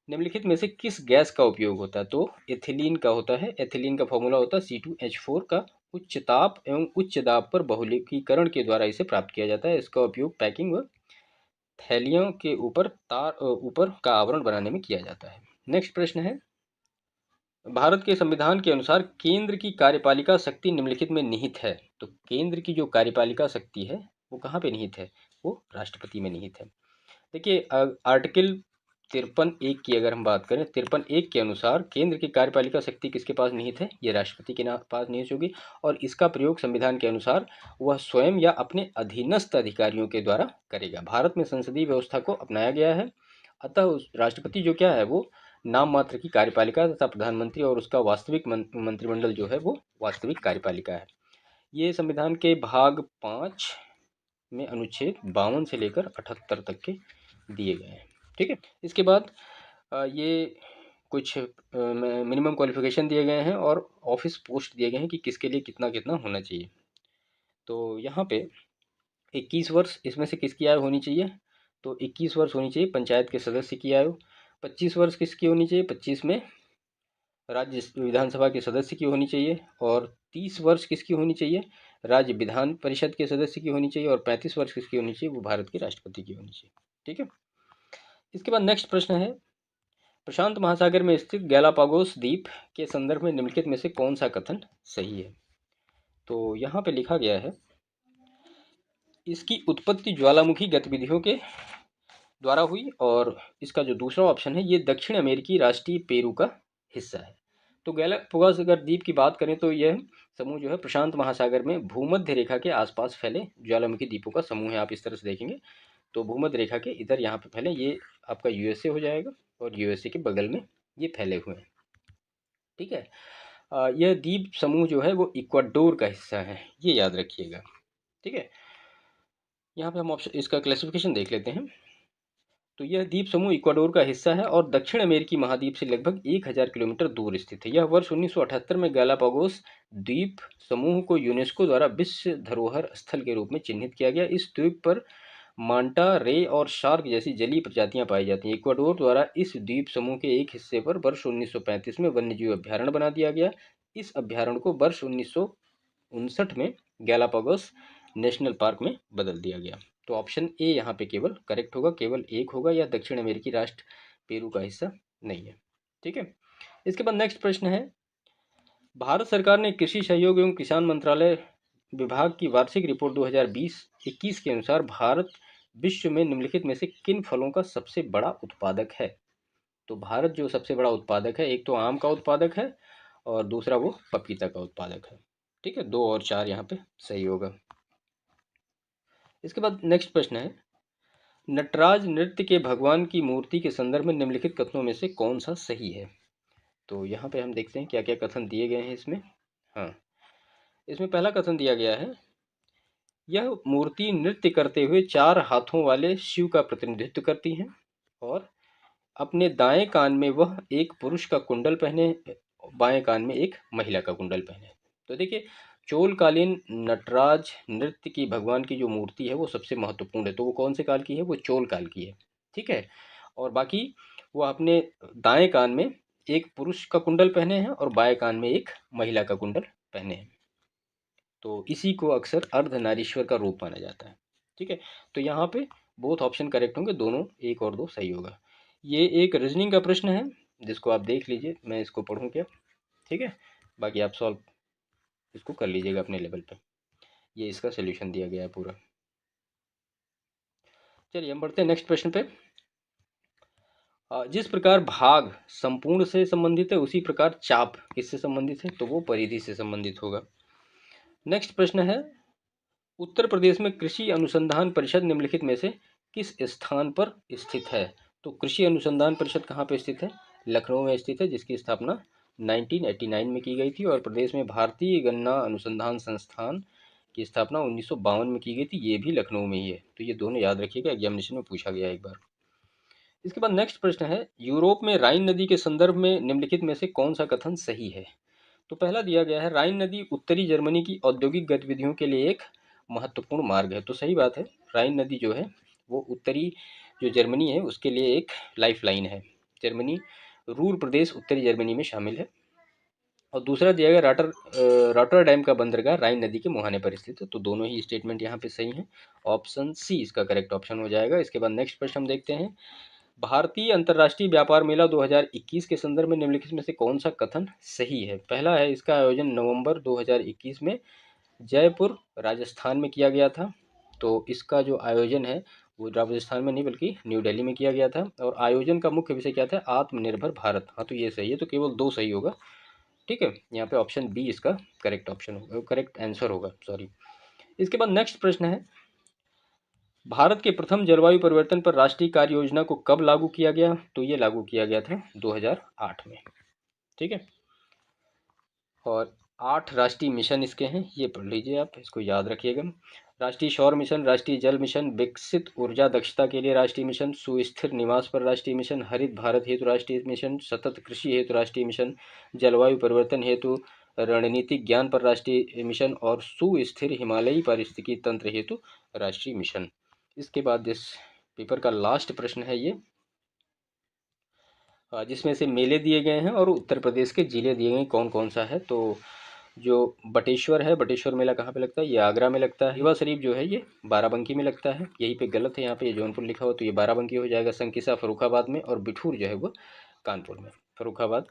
निम्नलिखित में से किस गैस का उपयोग होता है? तो एथिलीन का होता है। एथिलीन का फॉर्मूला होता है C2H4 का। उच्च ताप एवं उच्च दाब पर बहुलकीकरण के द्वारा इसे प्राप्त किया जाता है। इसका उपयोग पैकिंग व थैलियों के ऊपर का आवरण बनाने में किया जाता है। नेक्स्ट प्रश्न है, भारत के संविधान के अनुसार केंद्र की कार्यपालिका शक्ति निम्नलिखित में निहित है। तो केंद्र की जो कार्यपालिका शक्ति है वो कहाँ पे निहित है? वो राष्ट्रपति में निहित है। देखिए आर्टिकल 53(1) की अगर हम बात करें, 53(1) के अनुसार केंद्र की कार्यपालिका शक्ति किसके पास निहित है? ये राष्ट्रपति के पास निहित होगी और इसका प्रयोग संविधान के अनुसार वह स्वयं या अपने अधीनस्थ अधिकारियों के द्वारा करेगा। भारत में संसदीय व्यवस्था को अपनाया गया है, अतः उस राष्ट्रपति जो क्या है वो नाम मात्र की कार्यपालिका तथा प्रधानमंत्री और उसका वास्तविक मंत्रिमंडल जो है वो वास्तविक कार्यपालिका है। ये संविधान के भाग 5 में अनुच्छेद 52 से लेकर 78 तक के दिए गए हैं। ठीक है। इसके बाद ये कुछ मिनिमम क्वालिफिकेशन दिए गए हैं और ऑफिस पोस्ट दिए गए हैं कि किसके लिए कितना कितना होना चाहिए। तो यहाँ पे 21 वर्ष इसमें से किसकी आयु होनी चाहिए? तो 21 वर्ष होनी चाहिए पंचायत के सदस्य की आयु। 25 वर्ष किसकी होनी चाहिए? 25 में राज्य विधानसभा के सदस्य की होनी चाहिए। और 30 वर्ष किसकी होनी चाहिए? राज्य विधान परिषद के सदस्य की होनी चाहिए। और 35 वर्ष किसकी होनी चाहिए? वो भारत के राष्ट्रपति की होनी चाहिए। ठीक है। इसके बाद नेक्स्ट प्रश्न है, प्रशांत महासागर में स्थित गैलापागोस द्वीप के संदर्भ में निम्नलिखित में से कौन सा कथन सही है? तो यहाँ पे लिखा गया है, इसकी उत्पत्ति ज्वालामुखी गतिविधियों के द्वारा हुई। और इसका जो दूसरा ऑप्शन है, ये दक्षिण अमेरिकी राष्ट्रीय पेरू का हिस्सा है। तो गैलापागोस अगर द्वीप की बात करें तो यह समूह जो है प्रशांत महासागर में भूमध्य रेखा के आसपास फैले ज्वालामुखी द्वीपों का समूह है। आप इस तरह से देखेंगे तो भूमध्य रेखा के इधर यहाँ पे फैले, ये आपका यूएसए हो जाएगा और यूएसए के बगल में ये फैले हुए हैं। ठीक है। यह द्वीप समूह जो है वो इक्वाडोर का हिस्सा है, ये याद रखिएगा। ठीक है। यहाँ पे हम ऑप्शन इसका क्लासिफिकेशन देख लेते हैं। तो यह द्वीप समूह इक्वाडोर का हिस्सा है और दक्षिण अमेरिकी महाद्वीप से लगभग 1000 किलोमीटर दूर स्थित है। यह वर्ष 1978 में गैलापागोस द्वीप समूह को यूनेस्को द्वारा विश्व धरोहर स्थल के रूप में चिन्हित किया गया। इस द्वीप पर मांटा, रे और शार्क जैसी जलीय प्रजातियां पाई जाती हैं। इक्वाडोर द्वारा इस द्वीप समूह के एक हिस्से पर वर्ष 1935 में वन्यजीव अभ्यारण्य बना दिया गया। इस अभ्यारण्य को वर्ष 1959 में गैलापागोस नेशनल पार्क में बदल दिया गया। तो ऑप्शन ए यहाँ पे केवल करेक्ट होगा, केवल एक होगा। यह दक्षिण अमेरिकी राष्ट्र पेरू का हिस्सा नहीं है। ठीक है। इसके बाद नेक्स्ट प्रश्न है, भारत सरकार ने कृषि सहयोग एवं किसान मंत्रालय विभाग की वार्षिक रिपोर्ट 2020-21 के अनुसार भारत विश्व में निम्नलिखित में से किन फलों का सबसे बड़ा उत्पादक है। तो भारत जो सबसे बड़ा उत्पादक है, एक तो आम का उत्पादक है और दूसरा वो पपीता का उत्पादक है। ठीक है, 2 और 4 यहाँ पे सही होगा। इसके बाद नेक्स्ट प्रश्न है, नटराज नृत्य के भगवान की मूर्ति के संदर्भ में निम्नलिखित कथनों में से कौन सा सही है। तो यहाँ पे हम देखते हैं क्या क्या कथन दिए गए हैं इसमें। हाँ, इसमें पहला कथन दिया गया है, यह मूर्ति नृत्य करते हुए 4 हाथों वाले शिव का प्रतिनिधित्व करती है और अपने दाएं कान में वह एक पुरुष का कुंडल पहने, बाएं कान में एक महिला का कुंडल पहने। तो देखिए, चोलकालीन नटराज नृत्य की भगवान की जो मूर्ति है वो सबसे महत्वपूर्ण है। तो वो कौन से काल की है, वो चोल काल की है। ठीक है। और बाकी वो अपने दाएं कान में एक पुरुष का कुंडल पहने हैं और बाएं कान में एक महिला का कुंडल पहने हैं। तो इसी को अक्सर अर्धनारीश्वर का रूप माना जाता है। ठीक है। तो यहाँ पे बोथ ऑप्शन करेक्ट होंगे, दोनों 1 और 2 सही होगा। ये एक रीजनिंग का प्रश्न है जिसको आप देख लीजिए, मैं इसको पढ़ूँ क्या। ठीक है, बाकी आप सॉल्व इसको कर लीजिएगा अपने लेवल पे। ये इसका सोल्यूशन दिया गया है पूरा। चलिए हम बढ़ते हैं नेक्स्ट प्रश्न पे। जिस प्रकार भाग संपूर्ण से संबंधित है उसी प्रकार चाप किससे संबंधित है, तो वो परिधि से संबंधित होगा। नेक्स्ट प्रश्न है, उत्तर प्रदेश में कृषि अनुसंधान परिषद निम्नलिखित में से किस स्थान पर स्थित है। तो कृषि अनुसंधान परिषद कहाँ पे स्थित है, लखनऊ में स्थित है, जिसकी स्थापना 1989 में की गई थी। और प्रदेश में भारतीय गन्ना अनुसंधान संस्थान की स्थापना 1952 में की गई थी, ये भी लखनऊ में ही है। तो ये दोनों याद रखिएगा, एग्जामिनेशन में पूछा गया एक बार। इसके बाद नेक्स्ट प्रश्न है, यूरोप में राइन नदी के संदर्भ में निम्नलिखित में से कौन सा कथन सही है। तो पहला दिया गया है, राइन नदी उत्तरी जर्मनी की औद्योगिक गतिविधियों के लिए एक महत्वपूर्ण मार्ग है। तो सही बात है, राइन नदी जो है वो उत्तरी जो जर्मनी है उसके लिए एक लाइफ लाइन है। जर्मनी, रूर प्रदेश उत्तरी जर्मनी में शामिल है। और दूसरा दिया गया, रॉटरडैम का बंदरगाह राइन नदी के मुहाने पर स्थित है। तो दोनों ही स्टेटमेंट यहाँ पे सही हैं। ऑप्शन सी इसका करेक्ट ऑप्शन हो जाएगा। इसके बाद नेक्स्ट प्रश्न हम देखते हैं, भारतीय अंतर्राष्ट्रीय व्यापार मेला 2021 के संदर्भ में निम्नलिखित में से कौन सा कथन सही है। पहला है, इसका आयोजन नवंबर 2021 में जयपुर राजस्थान में किया गया था। तो इसका जो आयोजन है वो राजस्थान में नहीं बल्कि न्यू दिल्ली में किया गया था। और आयोजन का मुख्य विषय क्या था, आत्मनिर्भर भारत। हाँ, तो ये सही है, तो केवल 2 सही होगा। ठीक है, यहाँ पे ऑप्शन बी इसका करेक्ट ऑप्शन होगा, करेक्ट आंसर होगा, सॉरी। इसके बाद नेक्स्ट प्रश्न है, भारत के प्रथम जलवायु परिवर्तन पर राष्ट्रीय कार्य योजना को कब लागू किया गया। तो ये लागू किया गया था 2008 में। ठीक है। और 8 राष्ट्रीय मिशन इसके हैं, ये पढ़ लीजिए आप, इसको याद रखिएगा। राष्ट्रीय सौर मिशन, राष्ट्रीय जल मिशन, विकसित ऊर्जा दक्षता के लिए राष्ट्रीय मिशन, सुस्थिर निवास पर राष्ट्रीय मिशन, हरित भारत हेतु राष्ट्रीय मिशन, सतत कृषि हेतु राष्ट्रीय मिशन, जलवायु परिवर्तन हेतु रणनीतिक ज्ञान पर राष्ट्रीय मिशन और सुस्थिर हिमालयी पारिस्थितिकी तंत्र हेतु राष्ट्रीय मिशन। इसके बाद इस पेपर का लास्ट प्रश्न है ये, जिसमें से मेले दिए गए हैं और उत्तर प्रदेश के जिले दिए गए कौन कौन सा है। तो जो बटेश्वर है, बटेश्वर मेला कहाँ पे लगता है, ये आगरा में लगता है। रीवा शरीफ जो है ये बाराबंकी में लगता है, यहीं पे गलत है, यहाँ पे ये जौनपुर लिखा हुआ, तो ये बाराबंकी हो जाएगा। संकिसा फर्रुखाबाद में और बिठूर जो है वो कानपुर में। फर्रुखाबाद